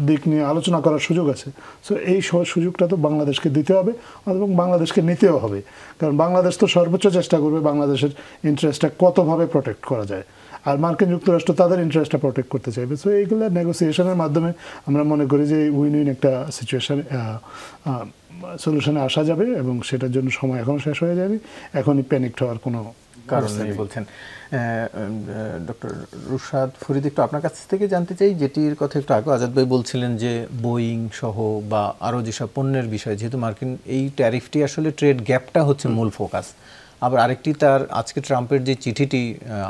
দিক নিয়ে আলোচনা করার সুযোগ আছে। সো এই সুযোগটা তো বাংলাদেশকে দিতে হবে এবং বাংলাদেশকে নিতেও হবে, কারণ বাংলাদেশ তো সর্বোচ্চ চেষ্টা করবে বাংলাদেশের ইন্টারেস্টটা কতভাবে প্রোটেক্ট করা যায়। আর মার্কিন যুক্তরাষ্ট্র তাদের ইন্টারেস্টটা প্রোটেক্ট করতে চাইবে। সো এইগুলো নেগোসিয়েশনের মাধ্যমে আমরা মনে করি যে উইন উইন একটা সিচুয়েশন সলিউশনে আসা যাবে, এবং সেটার জন্য সময় এখনও শেষ হয়ে যায়নি, এখনই প্যানিক হওয়ার কোনো কারণ নেই বলছেন। ডক্টর রুশাদ ফরিদী, একটু আপনার কাছ থেকে জানতে চাই, যেটির কথা একটু আগে আজাদ ভাই বলছিলেন যে বোয়িং সহ বা আরও যেসব পণ্যের বিষয়, যেহেতু মার্কিন এই ট্যারিফটি আসলে ট্রেড গ্যাপটা হচ্ছে মূল ফোকাস, আবার আরেকটি তার আজকে ট্রাম্পের যে চিঠিটি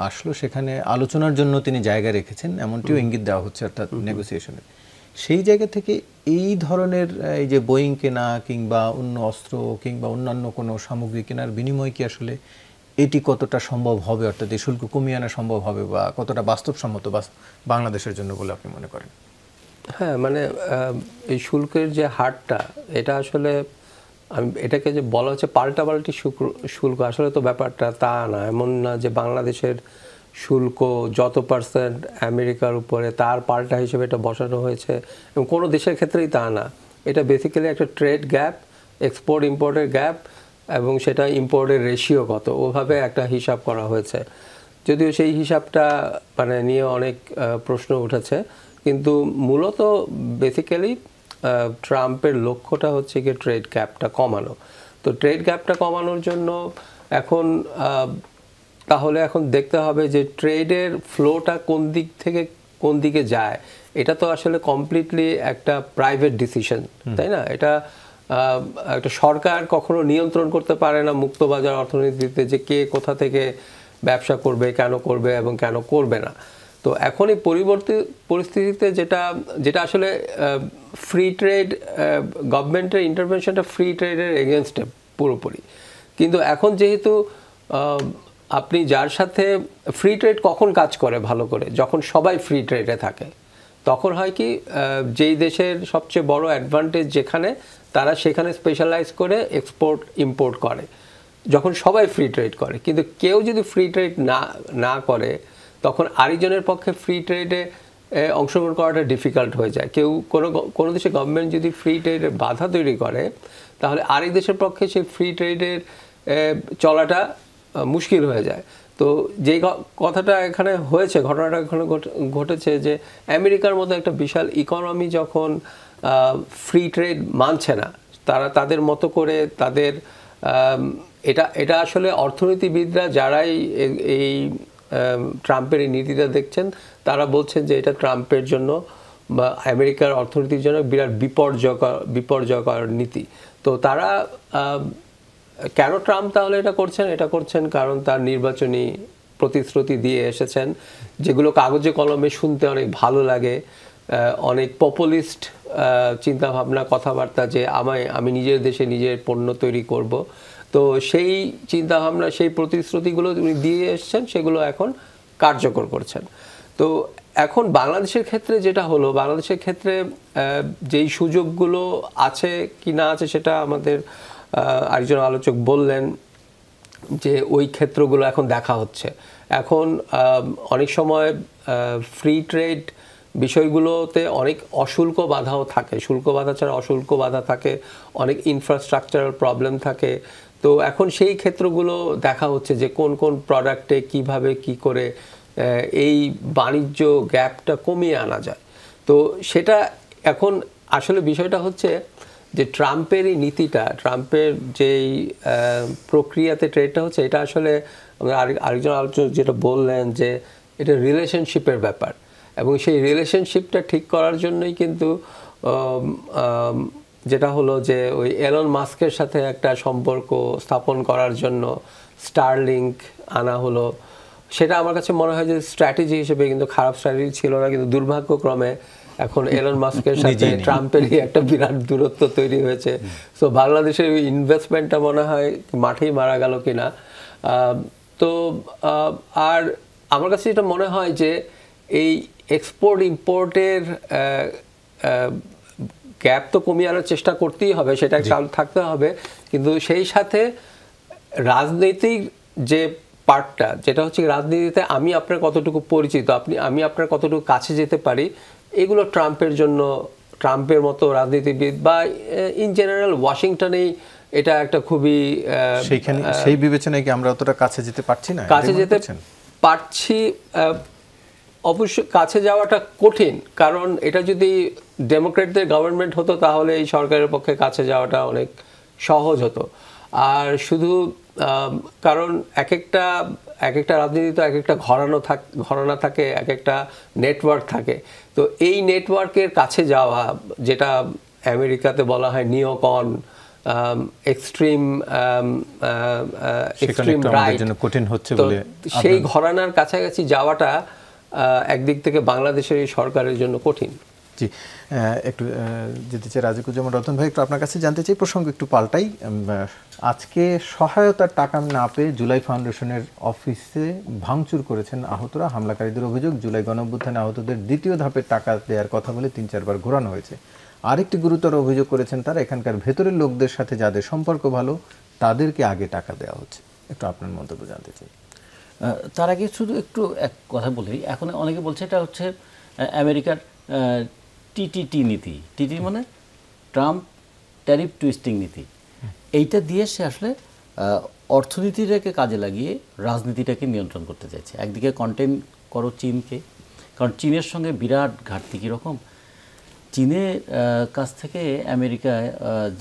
আসলো সেখানে আলোচনার জন্য তিনি জায়গা রেখেছেন এমনটিও ইঙ্গিত দেওয়া হচ্ছে, অর্থাৎ নেগোসিয়েশনের। সেই জায়গা থেকে এই ধরনের এই যে বোয়িং কেনা কিংবা অন্য অস্ত্র কিংবা অন্যান্য কোনো সামগ্রী কেনার বিনিময় কি আসলে এটি কতটা সম্ভব হবে, অর্থাৎ এই শুল্ক কমিয়ে আনা সম্ভব হবে বা কতটা বাস্তবসম্মত বাংলাদেশের জন্য বলে আপনি মনে করেন? হ্যাঁ, মানে এই শুল্কের যে হারটা, এটা আসলে এটাকে যে বলা হচ্ছে পাল্টাপাল্টি শুল্ক, আসলে তো ব্যাপারটা তা না। এমন না যে বাংলাদেশের শুল্ক যত পার্সেন্ট আমেরিকার উপরে তার পাল্টা হিসেবে এটা বসানো হয়েছে, এবং কোনো দেশের ক্ষেত্রেই তা না। এটা বেসিক্যালি একটা ট্রেড গ্যাপ, এক্সপোর্ট ইম্পোর্টের গ্যাপ, এবং সেটা ইম্পোর্টের রেশিও কত, ওভাবে একটা হিসাব করা হয়েছে। যদিও সেই হিসাবটা মানে নিয়ে অনেক প্রশ্ন উঠেছে, কিন্তু মূলত বেসিক্যালি ট্রাম্পের লক্ষ্যটা হচ্ছে কি ট্রেড গ্যাপটা কমানো। তো ট্রেড গ্যাপটা কমানোর জন্য এখন তাহলে এখন দেখতে হবে যে ট্রেডের ফ্লোটা কোন দিক থেকে কোন দিকে যায়। এটা তো আসলে কমপ্লিটলি একটা প্রাইভেট ডিসিশন, তাই না? এটা একটা সরকার কখনো নিয়ন্ত্রণ করতে পারে না মুক্তবাজার অর্থনীতিতে যে কে কোথা থেকে ব্যবসা করবে, কেন করবে এবং কেন করবে না। তো এখন এই পরিবর্তিত পরিস্থিতিতে যেটা আসলে ফ্রি ট্রেড, গভর্নমেন্টের ইন্টারভেনশনটা ফ্রি ট্রেডের এগেনস্টে পুরোপুরি। কিন্তু এখন যেহেতু আপনি যার সাথে ফ্রি ট্রেড কখন কাজ করে ভালো করে, যখন সবাই ফ্রি ট্রেডে থাকে, তখন হয় কি যেই দেশের সবচেয়ে বড় অ্যাডভান্টেজ যেখানে, তারা সেখানে স্পেশালাইজ করে এক্সপোর্ট ইম্পোর্ট করে যখন সবাই ফ্রি ট্রেড করে। কিন্তু কেউ যদি ফ্রি ট্রেড না করে, তখন আরেকজনের পক্ষে ফ্রি ট্রেডে অংশগ্রহণ করাটা ডিফিকাল্ট হয়ে যায়। কোনো দেশে গভর্নমেন্ট যদি ফ্রি ট্রেডের বাধা তৈরি করে, তাহলে আরেক দেশের পক্ষে সেই ফ্রি ট্রেডের চলাটা মুশকিল হয়ে যায়। তো যেই কথাটা এখানে হয়েছে, ঘটনাটা এখানে ঘটেছে যে আমেরিকার মতো একটা বিশাল ইকোনমি যখন ফ্রি ট্রেড মানছে না, তারা তাদের মতো করে তাদের এটা আসলে অর্থনীতিবিদরা যারাই এই ট্রাম্পের এই নীতিটা দেখছেন, তারা বলছেন যে এটা ট্রাম্পের জন্য বা আমেরিকার অর্থনীতির জন্য বিরাট বিপর্যয়কর নীতি। তো তারা কেন ট্রাম্প তাহলে এটা করছেন কারণ তার নির্বাচনী প্রতিশ্রুতি দিয়ে এসেছেন, যেগুলো কাগজে কলমে শুনতে অনেক ভালো লাগে, অনেক পপুলিস্ট চিন্তাভাবনা কথাবার্তা, যে আমি নিজের দেশে নিজের পণ্য তৈরি করব। তো সেই চিন্তাভাবনা, সেই প্রতিশ্রুতিগুলো উনি দিয়ে এসছেন, সেগুলো এখন কার্যকর করছেন। তো এখন বাংলাদেশের ক্ষেত্রে যেটা হলো, বাংলাদেশের ক্ষেত্রে যেই সুযোগগুলো আছে কি না আছে, সেটা আমাদের আরেকজন আলোচক বললেন যে ওই ক্ষেত্রগুলো এখন দেখা হচ্ছে। এখন অনেক সময় ফ্রি ট্রেড বিষয়গুলোতে অনেক অশুল্ক বাধাও থাকে, শুল্ক বাধা ছাড়া অশুল্ক বাধা থাকে, অনেক ইনফ্রাস্ট্রাকচারাল প্রবলেম থাকে। তো এখন সেই ক্ষেত্রগুলো দেখা হচ্ছে যে কোন কোন প্রোডাক্টে কিভাবে কি করে এই বাণিজ্য গ্যাপটা কমিয়ে আনা যায়। তো সেটা এখন আসলে বিষয়টা হচ্ছে যে ট্রাম্পের এই নীতিটা, ট্রাম্পের যেই প্রক্রিয়াতে ট্রেডটা হচ্ছে, এটা আসলে আরেকজন আলোচক যেটা বললেন যে এটা রিলেশনশিপের ব্যাপার, এবং সেই রিলেশনশিপটা ঠিক করার জন্যই কিন্তু যেটা হলো যে ওই এলন মাস্কের সাথে একটা সম্পর্ক স্থাপন করার জন্য স্টারলিংক আনা হলো। সেটা আমার কাছে মনে হয় যে স্ট্র্যাটেজি হিসেবে কিন্তু খারাপ স্ট্র্যাটেজি ছিল না, কিন্তু দুর্ভাগ্যক্রমে এখন এলন মাস্কের সাথে ট্রাম্পেরই একটা বিরাট দূরত্ব তৈরি হয়েছে। সো বাংলাদেশের ওই ইনভেস্টমেন্টটা মনে হয় মাঠেই মারা গেল কিনা। তো আর আমার কাছে যেটা মনে হয় যে এই এক্সপোর্ট ইম্পোর্টের গ্যাপ তো কমিয়ে আনার চেষ্টা করতেই হবে, সেটা চালু থাকতে হবে, কিন্তু সেই সাথে রাজনৈতিক যে পার্টটা, যেটা হচ্ছে রাজনীতিতে আমি আপনার কতটুকু পরিচিত, আমি আপনার কতটুকু কাছে যেতে পারি, এগুলো ট্রাম্পের জন্য, ট্রাম্পের মতো রাজনীতিবিদ বা ইন জেনারেল ওয়াশিংটনেই এটা একটা খুবই সেই বিবেচনায় কি আমরা অতটা কাছে যেতে পারছি না? পারছি, অবশ্য কাছে যাওয়াটা কঠিন, কারণ এটা যদি ডেমোক্রেটদের গভর্নমেন্ট হতো তাহলে এই সরকারের পক্ষে কাছে যাওয়াটা অনেক সহজ হতো। আর শুধু কারণ এক একটা রাজনীতি তো এক একটা ঘরানা থাকে, এক একটা নেটওয়ার্ক থাকে। তো এই নেটওয়ার্কের কাছে যাওয়া, যেটা আমেরিকাতে বলা হয় নিওকন, এক্সট্রিম রাইট, কঠিন হচ্ছে বলে সেই ঘরানার কাছাকাছি যাওয়াটা একদিক থেকে বাংলাদেশের এই সরকারের জন্য কঠিন। জি, একটু যেতে চাই রাজিকুজ্জামান রতন ভাই, একটু আপনার কাছে জানতে চাই, প্রসঙ্গ একটু পাল্টাই। আজকে সহায়তার টাকা না পেয়ে জুলাই ফাউন্ডেশনের অফিসে ভাঙচুর করেছেন আহতরা। হামলাকারীদের অভিযোগ, জুলাই গণঅভ্যুত্থানে আহতদের দ্বিতীয় ধাপের টাকা দেওয়ার কথা বলে 3-4 বার ঘোরানো হয়েছে। আরেকটি গুরুতর অভিযোগ করেছেন তারা, এখানকার ভেতরের লোকদের সাথে যাদের সম্পর্ক ভালো তাদেরকে আগে টাকা দেওয়া হচ্ছে। একটু আপনার মন্তব্য জানতে চাই। তার আগে শুধু একটু এক কথা বলি, এখন অনেকে বলছে এটা হচ্ছে আমেরিকার টিটিটি নীতি। টিটি মানে ট্রাম্প ট্যারিফ টুইস্টিং নীতি। এইটা দিয়ে সে আসলে অর্থনীতিটাকে কাজে লাগিয়ে রাজনীতিটাকে নিয়ন্ত্রণ করতে চাইছে। একদিকে কন্টেন করো চীনকে, কারণ চীনের সঙ্গে বিরাট ঘাটতি কীরকম, চীনের কাছ থেকে আমেরিকায়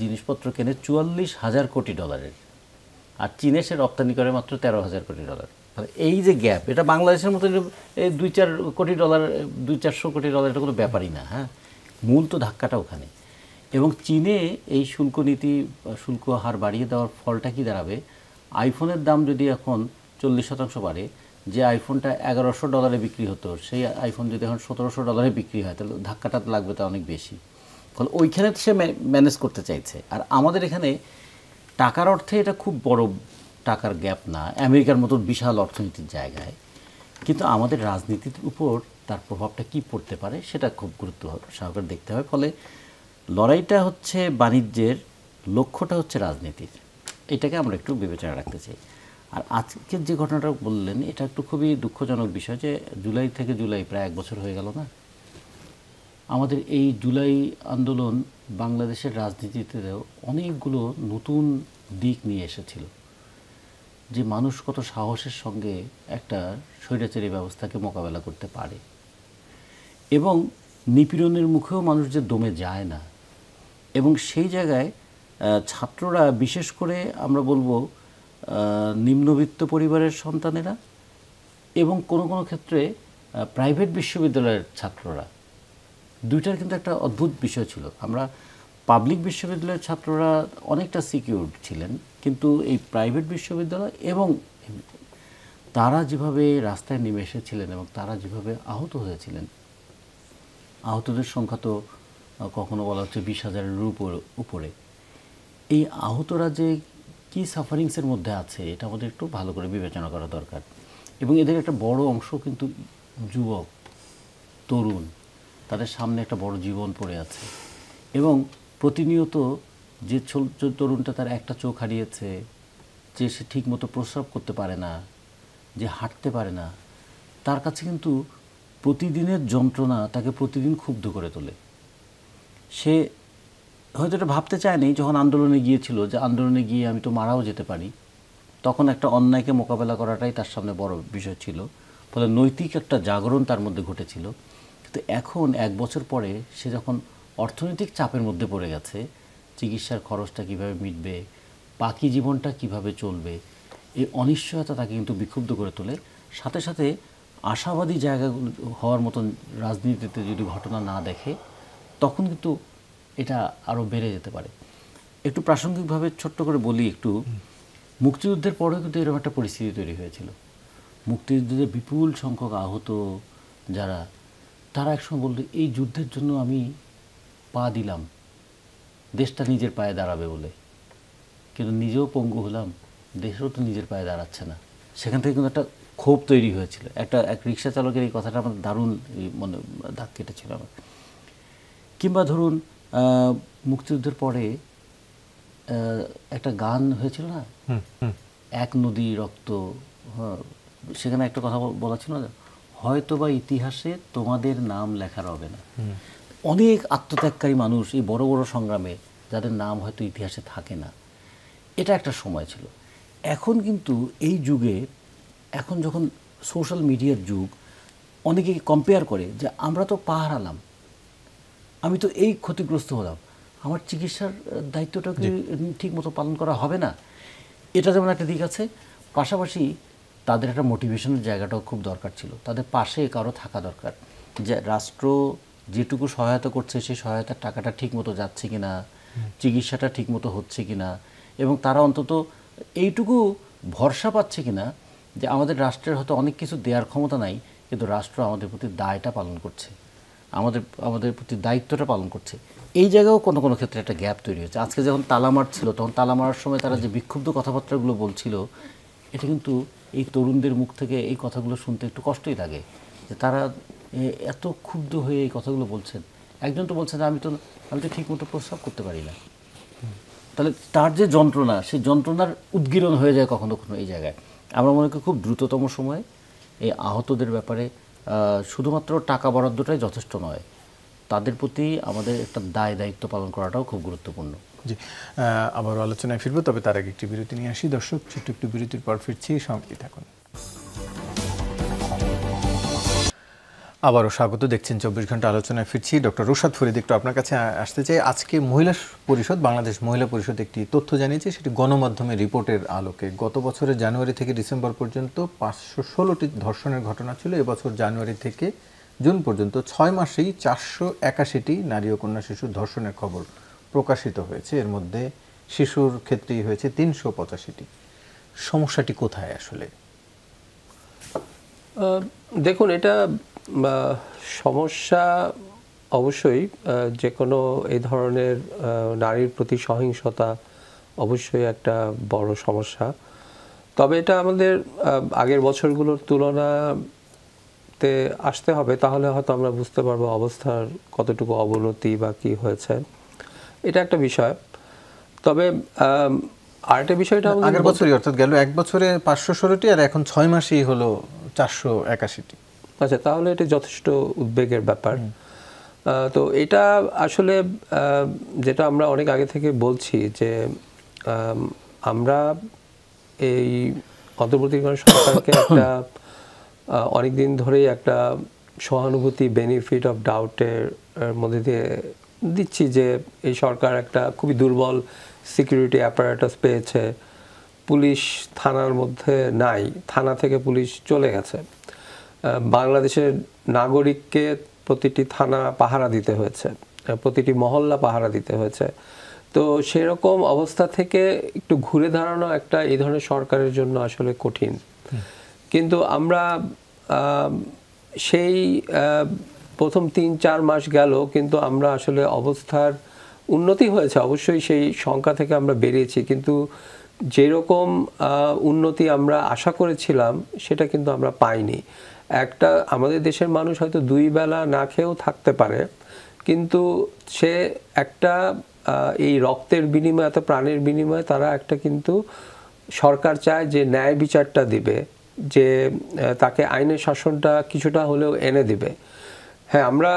জিনিসপত্র কেনে $44,000 কোটি, আর চীনে সে রপ্তানি করে মাত্র $13,000 কোটি। এই যে গ্যাপ, এটা বাংলাদেশের মতো এই $2-4 কোটি, $200-400 কোটি এটা কোনো ব্যাপারই না। হ্যাঁ, মূল তো ধাক্কাটা ওখানে। এবং চীনে এই শুল্ক নীতি, শুল্ক হার বাড়িয়ে দেওয়ার ফলটা কি দাঁড়াবে, আইফোনের দাম যদি এখন 40% বাড়ে, যে আইফোনটা $1,100 বিক্রি হতো সেই আইফোন যদি এখন $1,700 বিক্রি হয়, তাহলে ধাক্কাটা লাগবে তো অনেক বেশি। ফলে ওইখানে সে ম্যানেজ করতে চাইছে। আর আমাদের এখানে টাকার অর্থে এটা খুব বড় টাকার গ্যাপ না, আমেরিকার মতো বিশাল অর্থনীতির জায়গায়, কিন্তু আমাদের রাজনীতির উপর তার প্রভাবটা কি পড়তে পারে সেটা খুব গুরুত্ব সহকারে দেখতে হবে। ফলে লড়াইটা হচ্ছে বাণিজ্যের, লক্ষ্যটা হচ্ছে রাজনীতির। এটাকে আমরা একটু বিবেচনা রাখতে চাই। আর আজকের যে ঘটনাটা বললেন, এটা একটু খুবই দুঃখজনক বিষয় যে জুলাই থেকে প্রায় 1 বছর হয়ে গেল না। আমাদের এই জুলাই আন্দোলন বাংলাদেশের রাজনীতিতেও অনেকগুলো নতুন দিক নিয়ে এসেছিল, যে মানুষ কত সাহসের সঙ্গে একটা স্বৈরাচারী ব্যবস্থাকে মোকাবেলা করতে পারে, এবং নিপীড়নের মুখেও মানুষ যে দমে যায় না। এবং সেই জায়গায় ছাত্ররা, বিশেষ করে আমরা বলবো নিম্নবিত্ত পরিবারের সন্তানেরা এবং কোনো কোনো ক্ষেত্রে প্রাইভেট বিশ্ববিদ্যালয়ের ছাত্ররা, দুইটার কিন্তু একটা অদ্ভুত বিষয় ছিল। আমরা পাবলিক বিশ্ববিদ্যালয়ের ছাত্ররা অনেকটা সিকিউরড ছিলেন, কিন্তু এই প্রাইভেট বিশ্ববিদ্যালয় এবং তারা যেভাবে রাস্তায় নেমে এসেছিলেন এবং তারা যেভাবে আহত হয়েছিলেন, আহতদের সংখ্যা তো কখনো বলা হচ্ছে 20,000-এর উপরে। এই আহতরা যে কী সাফারিংসের মধ্যে আছে, এটা আমাদের একটু ভালো করে বিবেচনা করা দরকার। এবং এদের একটা বড় অংশ কিন্তু যুবক, তরুণ, তাদের সামনে একটা বড় জীবন পড়ে আছে। এবং প্রতিনিয়ত যে তরুণটা তার একটা চোখ হারিয়েছে, যে সে ঠিকমতো প্রস্রাব করতে পারে না, যে হাঁটতে পারে না, তার কাছে কিন্তু প্রতিদিনের যন্ত্রণা তাকে প্রতিদিন ক্ষুব্ধ করে তোলে। সে হয়তো এটা ভাবতে চায়নি যখন আন্দোলনে গিয়েছিল, যে আন্দোলনে গিয়ে আমি তো মারাও যেতে পারি। তখন একটা অন্যায়কে মোকাবেলা করাটাই তার সামনে বড় বিষয় ছিল। ফলে নৈতিক একটা জাগরণ তার মধ্যে ঘটেছিল। কিন্তু এখন 1 বছর পরে সে যখন অর্থনৈতিক চাপের মধ্যে পড়ে গেছে, চিকিৎসার খরচটা কিভাবে মিটবে, বাকি জীবনটা কিভাবে চলবে, এই অনিশ্চয়তা তাকে কিন্তু বিক্ষুব্ধ করে তোলে। সাথে সাথে আশাবাদী জায়গাগুলো হওয়ার মতন রাজনীতিতে যদি ঘটনা না দেখে, তখন কিন্তু এটা আরও বেড়ে যেতে পারে। একটু প্রাসঙ্গিকভাবে ছোট্ট করে বলি, একটু মুক্তিযুদ্ধের পরেও কিন্তু এরকম একটা পরিস্থিতি তৈরি হয়েছিল। মুক্তিযুদ্ধে বিপুল সংখ্যক আহত যারা, তারা একসময় বলল এই যুদ্ধের জন্য আমি পা দিলাম, দেশটা নিজের পায়ে দাঁড়াবে বলে, কিন্তু নিজেও পঙ্গু হলাম, দেশও তো নিজের পায়ে দাঁড়াচ্ছে না। সেখান থেকে কিন্তু একটা ক্ষোভ তৈরি হয়েছিল। এক রিক্সা চালকের এই কথাটা আমার দারুণ মনে দাগ কেটেছিল আমার। কিংবা ধরুন মুক্তিযুদ্ধের পরে একটা গান হয়েছিল না, এক নদী রক্ত, সেখানে একটা কথা বলা ছিল না, হয়তো বা ইতিহাসে তোমাদের নাম লেখা হবে না। অনেক আত্মত্যাগকারী মানুষ এই বড় বড় সংগ্রামে, যাদের নাম হয়তো ইতিহাসে থাকে না। এটা একটা সময় ছিল। এখন কিন্তু এই যুগে, এখন যখন সোশ্যাল মিডিয়ার যুগ, অনেকে কম্পেয়ার করে যে আমরা তো পা হারালাম, আমি তো এই ক্ষতিগ্রস্ত হলাম, আমার চিকিৎসার দায়িত্বটা কি ঠিক মতো পালন করা হবে না? এটা যেমন একটা দিক আছে, পাশাপাশি তাদের একটা মোটিভেশনের জায়গাটাও খুব দরকার ছিল, তাদের পাশে কারো থাকা দরকার, যে রাষ্ট্র যেটুকু সহায়তা করছে সেই সহায়তার টাকাটা ঠিক মতো যাচ্ছে কিনা, চিকিৎসাটা ঠিক মতো হচ্ছে কিনা, এবং তারা অন্তত এইটুকু ভরসা পাচ্ছে কিনা যে আমাদের রাষ্ট্রের হয়তো অনেক কিছু দেওয়ার ক্ষমতা নাই, কিন্তু রাষ্ট্র আমাদের প্রতি দায়টা পালন করছে, আমাদের প্রতি দায়িত্বটা পালন করছে। এই জায়গাও কোনো কোনো ক্ষেত্রে একটা গ্যাপ তৈরি হয়েছে। আজকে যখন তালা মারছিল, তখন তালা মারার সময় তারা যে বিক্ষুব্ধ কথাবার্তাগুলো বলছিল, এটা কিন্তু এই তরুণদের মুখ থেকে এই কথাগুলো শুনতে একটু কষ্টই লাগে, যে তারা এত ক্ষুব্ধ হয়ে এই কথাগুলো বলছেন। একজন তো বলছেন আমি তো ঠিকমতো প্রস্রাব করতে পারি না। তাহলে তার যে যন্ত্রণা, সেই যন্ত্রণার উদ্গীরণ হয়ে যায় কখনো কখনো এই জায়গায়। আমরা মনে করি খুব দ্রুততম সময়ে এই আহতদের ব্যাপারে শুধুমাত্র টাকা বরাদ্দটাই যথেষ্ট নয়, তাদের প্রতি আমাদের একটা দায়িত্ব পালন করাটাও খুব গুরুত্বপূর্ণ। জি, আবারও আলোচনায় ফিরবো, তবে তার আগে একটি বিরতি নিয়ে আসি। দর্শক, ছোট্ট একটু বিরতির পর ফিরছি, সঙ্গে থাকুন। আবারও স্বাগত, দেখছেন 24 ঘন্টা আলোচনায় ফিরছি। ডক্টর রুশাদ ফরিদী, একটু আপনার কাছে আসতে চাই। আজকে মহিলা পরিষদ, বাংলাদেশ মহিলা পরিষদ একটি তথ্য জানিয়েছে, সেটি গণমাধ্যমের রিপোর্টের আলোকে। গত বছরের জানুয়ারি থেকে ডিসেম্বর পর্যন্ত 516টি ধর্ষণের ঘটনা ছিল। এবছর জানুয়ারি থেকে জুন পর্যন্ত 6 মাসেই 481টি নারী ও কন্যা শিশুর ধর্ষণের খবর প্রকাশিত হয়েছে। এর মধ্যে শিশুর ক্ষেত্রেই হয়েছে 385টি। সমস্যাটি কোথায় আসলে? দেখুন, এটা সমস্যা অবশ্যই যে কোনো এই ধরনের নারীর প্রতি সহিংসতা অবশ্যই একটা বড় সমস্যা। তবে এটা আমাদের আগের বছরগুলোর তুলনাতে আসতে হবে, তাহলে হয়তো আমরা বুঝতে পারবো অবস্থার কতটুকু অবনতি বা কী হয়েছে। এটা একটা বিষয়। তবে আরেকটা বিষয়টা আগের বছরই, অর্থাৎ গেল এক বছরে 516টি, আর এখন 6 মাসেই হলো 481টি। আচ্ছা, তাহলে এটা যথেষ্ট উদ্বেগের ব্যাপার। তো এটা আসলে যেটা আমরা অনেক আগে থেকে বলছি যে আমরা এই অন্তর্বর্তীকালীন সরকারকে একটা অনেকদিন ধরেই একটা সহানুভূতি, বেনিফিট অফ ডাউটের মধ্যে দিয়ে দিচ্ছি যে এই সরকার একটা খুবই দুর্বল সিকিউরিটি অ্যাপারেটাস পেয়েছে। পুলিশ থানার মধ্যে নাই, থানা থেকে পুলিশ চলে গেছে। বাংলাদেশের নাগরিককে প্রতিটি থানা পাহারা দিতে হয়েছে, প্রতিটি মহল্লা পাহারা দিতে হয়েছে। তো সেরকম অবস্থা থেকে একটু ঘুরে দাঁড়ানো একটা এই ধরনের সরকারের জন্য আসলে কঠিন। কিন্তু আমরা সেই প্রথম 3-4 মাস গেল, কিন্তু আমরা আসলে অবস্থার উন্নতি হয়েছে অবশ্যই, সেই সংখ্যা থেকে আমরা বেরিয়েছি, কিন্তু যেরকম উন্নতি আমরা আশা করেছিলাম সেটা কিন্তু আমরা পাইনি। একটা আমাদের দেশের মানুষ হয়তো 2 বেলা না খেয়েও থাকতে পারে, কিন্তু সে একটা এই রক্তের বিনিময়ে, এত প্রাণের বিনিময়ে তারা একটা কিন্তু সরকার চায় যে ন্যায় বিচারটা দিবে, যে তাকে আইনের শাসনটা কিছুটা হলেও এনে দিবে। হ্যাঁ, আমরা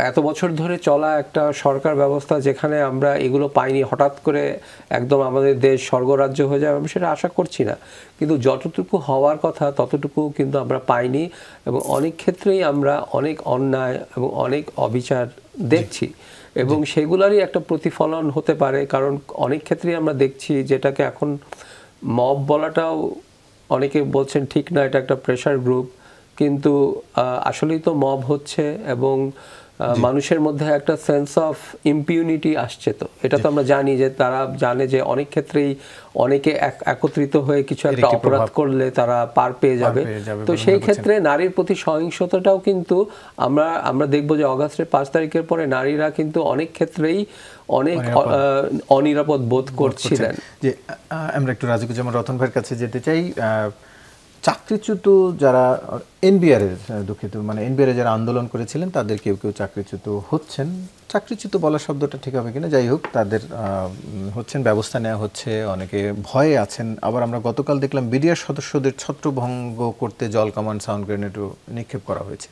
এত বছর ধরে চলা একটা সরকার ব্যবস্থা যেখানে আমরা এগুলো পাইনি, হঠাৎ করে একদম আমাদের দেশ স্বর্গরাজ্য হয়ে যাবে, আমি সেটা আশা করছি না, কিন্তু যতটুকু হওয়ার কথা ততটুকু কিন্তু আমরা পাইনি, এবং অনেক ক্ষেত্রেই আমরা অনেক অন্যায় এবং অনেক অবিচার দেখছি, এবং সেগুলারই একটা প্রতিফলন হতে পারে। কারণ অনেক ক্ষেত্রেই আমরা দেখছি, যেটাকে এখন মব বলাটাও অনেকে বলছেন ঠিক না, এটা একটা প্রেশার গ্রুপ, কিন্তু আসলেই তো মব হচ্ছে, এবং মানুষের মধ্যে একটা সেন্স অফ ইম্পিউনিটি আসছে। তো এটা তো আমরা জানি যে তারা জানে যে অনেক ক্ষেত্রেই অনেকে একত্রিত হয়ে কিছু একটা অপরাধ করলে তারা পার পেয়ে যাবে। তো সেই ক্ষেত্রে নারীর প্রতি সহিংসতাটাও কিন্তু আমরা দেখবো যে অগাস্টের 5 তারিখের পরে নারীরা কিন্তু অনেক ক্ষেত্রেই অনেক অনিরাপদ বোধ করছিলেন। যে আমরা একটু রাজিকুজ্জামান রতন ভাইয়ের কাছে যেতে চাই। চাকরিচ্যুত যারা এনবিআর এর, দুঃখিত, মানে এনবিআর এ যারা আন্দোলন করেছিলেন তাদের কেউ কেউ চাকরিচ্যুত হচ্ছেন। চাকরিচ্যুত বলার শব্দটা ঠিক হবে কিনা, যাই হোক, তাদের হচ্ছেন, ব্যবস্থা নেওয়া হচ্ছে, অনেকে ভয়ে আছেন। আবার আমরা গতকাল দেখলাম বিডিআর সদস্যদের ছত্রভঙ্গ করতে জল কামান, সাউন্ড গ্রেনেডও নিক্ষেপ করা হয়েছে,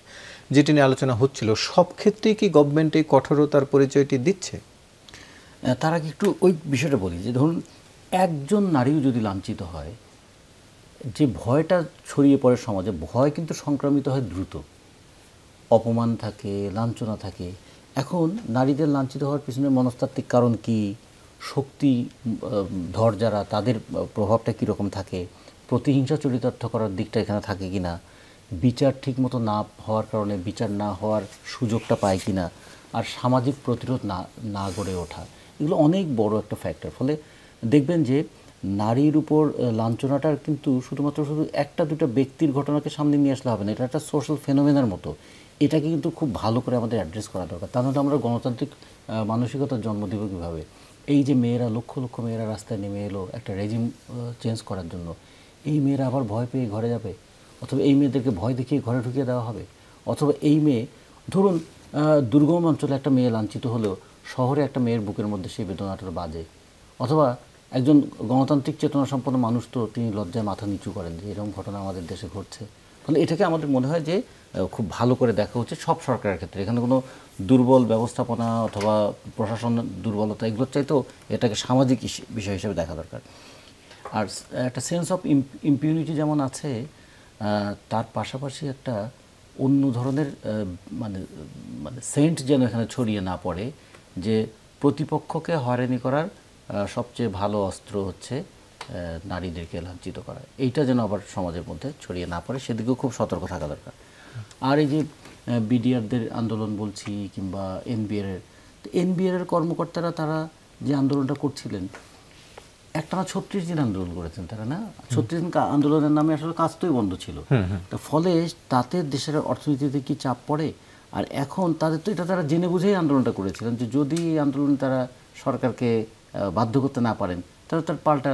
যেটি নিয়ে আলোচনা হচ্ছিল। সব ক্ষেত্রেই কি গভর্নমেন্ট এই কঠোরতার পরিচয়টি দিচ্ছে? তার আগে একটু ওই বিষয়টা বলি, যে ধরুন একজন নারীও যদি লাঞ্ছিত হয়, যে ভয়টা ছড়িয়ে পড়ে সমাজে, ভয় কিন্তু সংক্রামিত হয় দ্রুত। অপমান থাকে, লাঞ্ছনা থাকে। এখন নারীদের লাঞ্ছিত হওয়ার পিছনে মনস্তাত্ত্বিক কারণ কি, শক্তি ধর যারা তাদের প্রভাবটা কীরকম থাকে, প্রতিহিংসা চরিতার্থ করার দিকটা এখানে থাকে কি না, বিচার ঠিকমতো না হওয়ার কারণে বিচার না হওয়ার সুযোগটা পায় কি না, আর সামাজিক প্রতিরোধ না গড়ে ওঠা, এগুলো অনেক বড় একটা ফ্যাক্টর। ফলে দেখবেন যে নারীর উপর লাঞ্ছনাটার কিন্তু শুধু একটা দুটো ব্যক্তির ঘটনাকে সামনে নিয়ে আসলে হবে না, এটা একটা সোশ্যাল ফেনোমেনার মতো। এটাকে কিন্তু খুব ভালো করে আমাদের অ্যাড্রেস করা দরকার। তা নাহলে আমরা গণতান্ত্রিক মানসিকতার জন্ম দেব কীভাবে? এই যে মেয়েরা, লক্ষ লক্ষ মেয়েরা রাস্তায় নেমে এলো একটা রেজিম চেঞ্জ করার জন্য, এই মেয়েরা আবার ভয় পেয়ে ঘরে যাবে, অথবা এই মেয়েদেরকে ভয় দেখিয়ে ঘরে ঢুকিয়ে দেওয়া হবে, অথবা এই মেয়ে ধরুন দুর্গম অঞ্চলে একটা মেয়ে লাঞ্ছিত হলেও শহরে একটা মেয়ের বুকের মধ্যে সেই বেদনাটা বাজে, অথবা একজন গণতান্ত্রিক চেতনা সম্পন্ন মানুষ তো তিনি লজ্জায় মাথা নিচু করেন যে এরকম ঘটনা আমাদের দেশে ঘটছে। ফলে এটাকে আমাদের মনে হয় যে খুব ভালো করে দেখা উচিত সব সরকারের ক্ষেত্রে। এখানে কোনো দুর্বল ব্যবস্থাপনা অথবা প্রশাসন দুর্বলতা এগুলোর চাইতেও এটাকে সামাজিক বিষয় হিসেবে দেখা দরকার। আর একটা সেন্স অফ ইম্পিউনিটি যেমন আছে, তার পাশাপাশি একটা অন্য ধরনের মানে সেন্ট যেন এখানে ছড়িয়ে না পড়ে যে প্রতিপক্ষকে হয়রানি করার সবচেয়ে ভালো অস্ত্র হচ্ছে নারীদেরকে লাঞ্ছিত করা। এইটা যেন আবার সমাজের মধ্যে ছড়িয়ে না পড়ে, সেদিকেও খুব সতর্ক থাকা দরকার। আর এই যে বিডিআরদের আন্দোলন বলছি কিংবা এনবিআর কর্মকর্তারা তারা যে আন্দোলনটা করছিলেন, একটানা 36 দিন আন্দোলন করেছেন তারা, না 36 দিন আন্দোলনের নামে আসলে কাজটাই বন্ধ ছিল। ফলে তাতে দেশের অর্থনীতিতে কি চাপ পড়ে। আর এখন তাদের তো এটা তারা জেনে বুঝেই আন্দোলনটা করেছিলেন যে যদি এই আন্দোলন তারা সরকারকে বাধ্য করতে না পারেন তাহলে তার পাল্টা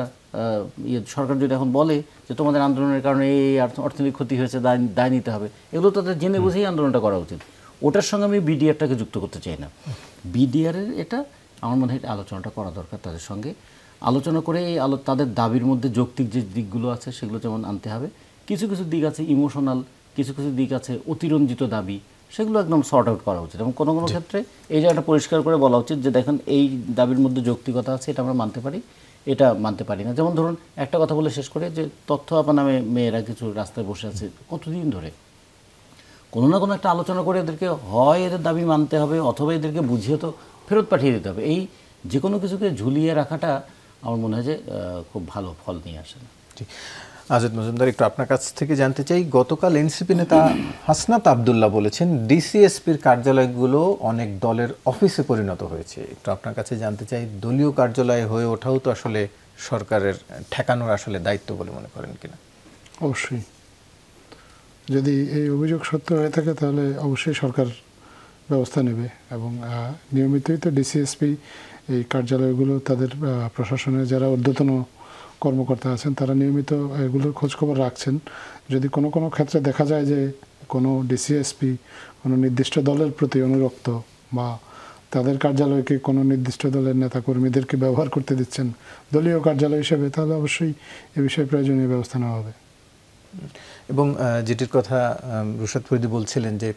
সরকার যদি এখন বলে যে তোমাদের আন্দোলনের কারণে এই অর্থনৈতিক ক্ষতি হয়েছে, দায় নিতে হবে, এগুলো তাদের জেনে বুঝেই আন্দোলনটা করা উচিত। ওটার সঙ্গে আমি বিডিআরটাকে যুক্ত করতে চাই না। বিডিআরের এটা আমার মনে হয় আলোচনাটা করা দরকার, তাদের সঙ্গে আলোচনা করে তাদের দাবির মধ্যে যৌক্তিক যে দিকগুলো আছে সেগুলো যেমন আনতে হবে। কিছু কিছু দিক আছে ইমোশনাল, কিছু কিছু দিক আছে অতিরঞ্জিত দাবি, সেগুলো একদম সর্ট আউট করা উচিত। এবং কোনো কোনো ক্ষেত্রে এই জায়গাটা পরিষ্কার করে বলা উচিত যে দেখেন এই দাবির মধ্যে যৌক্তিকতা আছে, এটা আমরা মানতে পারি, এটা মানতে পারি না। যেমন ধরুন একটা কথা বলে শেষ করে যে তথ্য আপা নামে মেয়েরা কিছু রাস্তায় বসে আছে কতদিন ধরে, কোনো না কোনো একটা আলোচনা করে এদেরকে হয় এদের দাবি মানতে হবে অথবা এদেরকে বুঝিয়ে তো ফেরত পাঠিয়ে দিতে হবে। এই যে কোনো কিছুকে ঝুলিয়ে রাখাটা আমার মনে হয় যে খুব ভালো ফল নিয়ে আসে না। আজাদ মজুমদার, একটু আপনার কাছ থেকে জানতে চাই, গতকাল এনসিপি নেতা হাসনাত আবদুল্লাহ বলেছেন ডিসিএসপির কার্যালয়গুলো অনেক দলের অফিসে পরিণত হয়েছে। একটু আপনার কাছে জানতে চাই, দলীয় কার্যালয় হয়ে ওঠাও তো আসলে সরকারের ঠেকানোর আসলে দায়িত্ব বলে মনে করেন কিনা? অবশ্যই, যদি এই অভিযোগ সত্য হয়ে থাকে তাহলে অবশ্যই সরকার ব্যবস্থা নেবে। এবং নিয়মিতই তো ডিসিএসপি এই কার্যালয়গুলো তাদের প্রশাসনের যারা ঊর্ধ্বতন কর্মকর্তা আছেন তারা নিয়মিত এগুলোর খোঁজখবর রাখছেন। যদি কোনো কোনো ক্ষেত্রে দেখা যায় যে কোনো ডিসিএসপি কোনো নির্দিষ্ট দলের প্রতি অনুরক্ত বা তাদের কার্যালয়কে কোনো নির্দিষ্ট দলের নেতাকর্মীদেরকে ব্যবহার করতে দিচ্ছেন দলীয় কার্যালয় হিসেবে, তাহলে অবশ্যই এ বিষয়ে প্রয়োজনীয় ব্যবস্থা নেওয়া হবে। এবং যেটির কথা রুশাদ ফরিদী বলছিলেন যে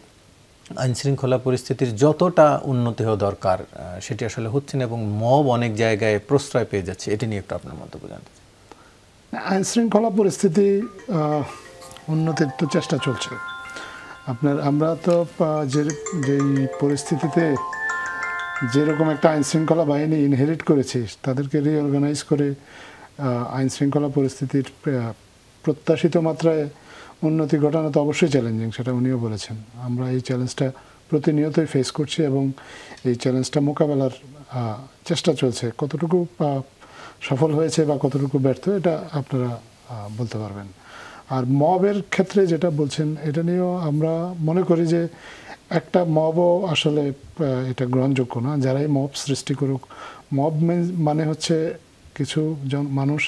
আইনশৃঙ্খলা পরিস্থিতির যতটা উন্নতি হওয়া দরকার সেটি আসলে হচ্ছে না এবং মব অনেক জায়গায় প্রশ্রয় পেয়ে যাচ্ছে, এটি নিয়ে একটু আপনার মন্তব্য জানতে চাই। আইনশৃঙ্খলা পরিস্থিতি উন্নতির তো চেষ্টা চলছে। আমরা তো যেই পরিস্থিতিতে যেরকম একটা আইনশৃঙ্খলা বাহিনী ইনহেরিট করেছি তাদেরকে রিঅর্গানাইজ করে আইনশৃঙ্খলা পরিস্থিতির প্রত্যাশিত মাত্রায় উন্নতি ঘটানো তো অবশ্যই চ্যালেঞ্জিং, সেটা উনিও বলেছেন। আমরা এই চ্যালেঞ্জটা প্রতিনিয়তই ফেস করছি এবং এই চ্যালেঞ্জটা মোকাবেলার চেষ্টা চলছে। কতটুকু সফল হয়েছে বা কতটুকু ব্যর্থ এটা আপনারা বলতে পারবেন। আর মবের ক্ষেত্রে যেটা বলছেন এটা নিয়েও আমরা মনে করি যে একটা মবও আসলে এটা গ্রহণযোগ্য না। যারাই মব সৃষ্টি করুক, মব মানে হচ্ছে কিছু মানুষ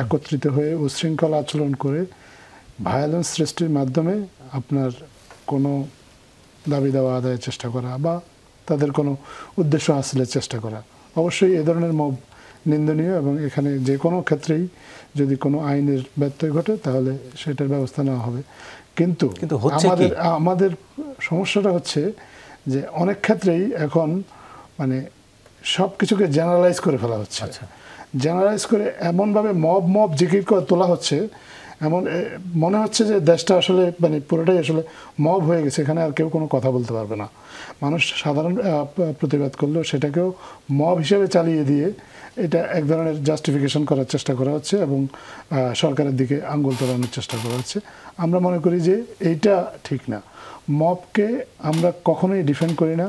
একত্রিত হয়ে উচ্ছৃঙ্খল আচরণ করে ভায়োলেন্স সৃষ্টির মাধ্যমে আপনার কোনো দাবি দাওয়া আদায়ের চেষ্টা করা বা তাদের কোনো উদ্দেশ্য হাসিলের চেষ্টা করা। অবশ্যই এ ধরনের মব নিন্দনীয় এবং এখানে যে কোনো ক্ষেত্রেই যদি কোনো আইনের ব্যত্যয় ঘটে তাহলে সেটার ব্যবস্থা নেওয়া হবে। কিন্তু আমাদের সমস্যাটা হচ্ছে যে অনেক ক্ষেত্রেই এখন মানে সব কিছুকে জেনারেলাইজ করে ফেলা হচ্ছে। জেনারেলাইজ করে এমনভাবে মব জিকির করে তোলা হচ্ছে এমন মনে হচ্ছে যে দেশটা আসলে মানে পুরোটাই আসলে মব হয়ে গেছে, এখানে আর কেউ কোনো কথা বলতে পারবে না। মানুষ সাধারণ প্রতিবাদ করলেও সেটাকেও মব হিসেবে চালিয়ে দিয়ে এটা এক ধরনের জাস্টিফিকেশন করার চেষ্টা করা হচ্ছে এবং সরকারের দিকে আঙ্গুল তোলানোর চেষ্টা করা হচ্ছে। আমরা মনে করি যে এইটা ঠিক না। মবকে আমরা কখনোই ডিফেন্ড করি না,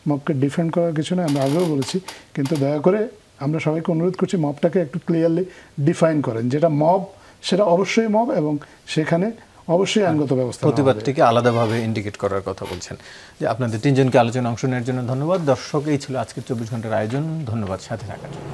মবকে ডিফেন্ড করার কিছু না, আমরা আগেও বলেছি। কিন্তু দয়া করে আমরা সবাইকে অনুরোধ করছি মবটাকে একটু ক্লিয়ারলি ডিফাইন করেন, যেটা মব সেটা অবশ্যই মব এবং সেখানে অবশ্যই আইনগত ব্যবস্থা। প্রতিবাদটিকে আলাদাভাবে ইন্ডিকেট করার কথা বলছেন। যে আপনাদের তিনজনকে আলোচনা অংশ নেওয়ার জন্য ধন্যবাদ। দর্শক, এই ছিল আজকের 24 ঘন্টার আয়োজন। ধন্যবাদ সাথে থাকার জন্য।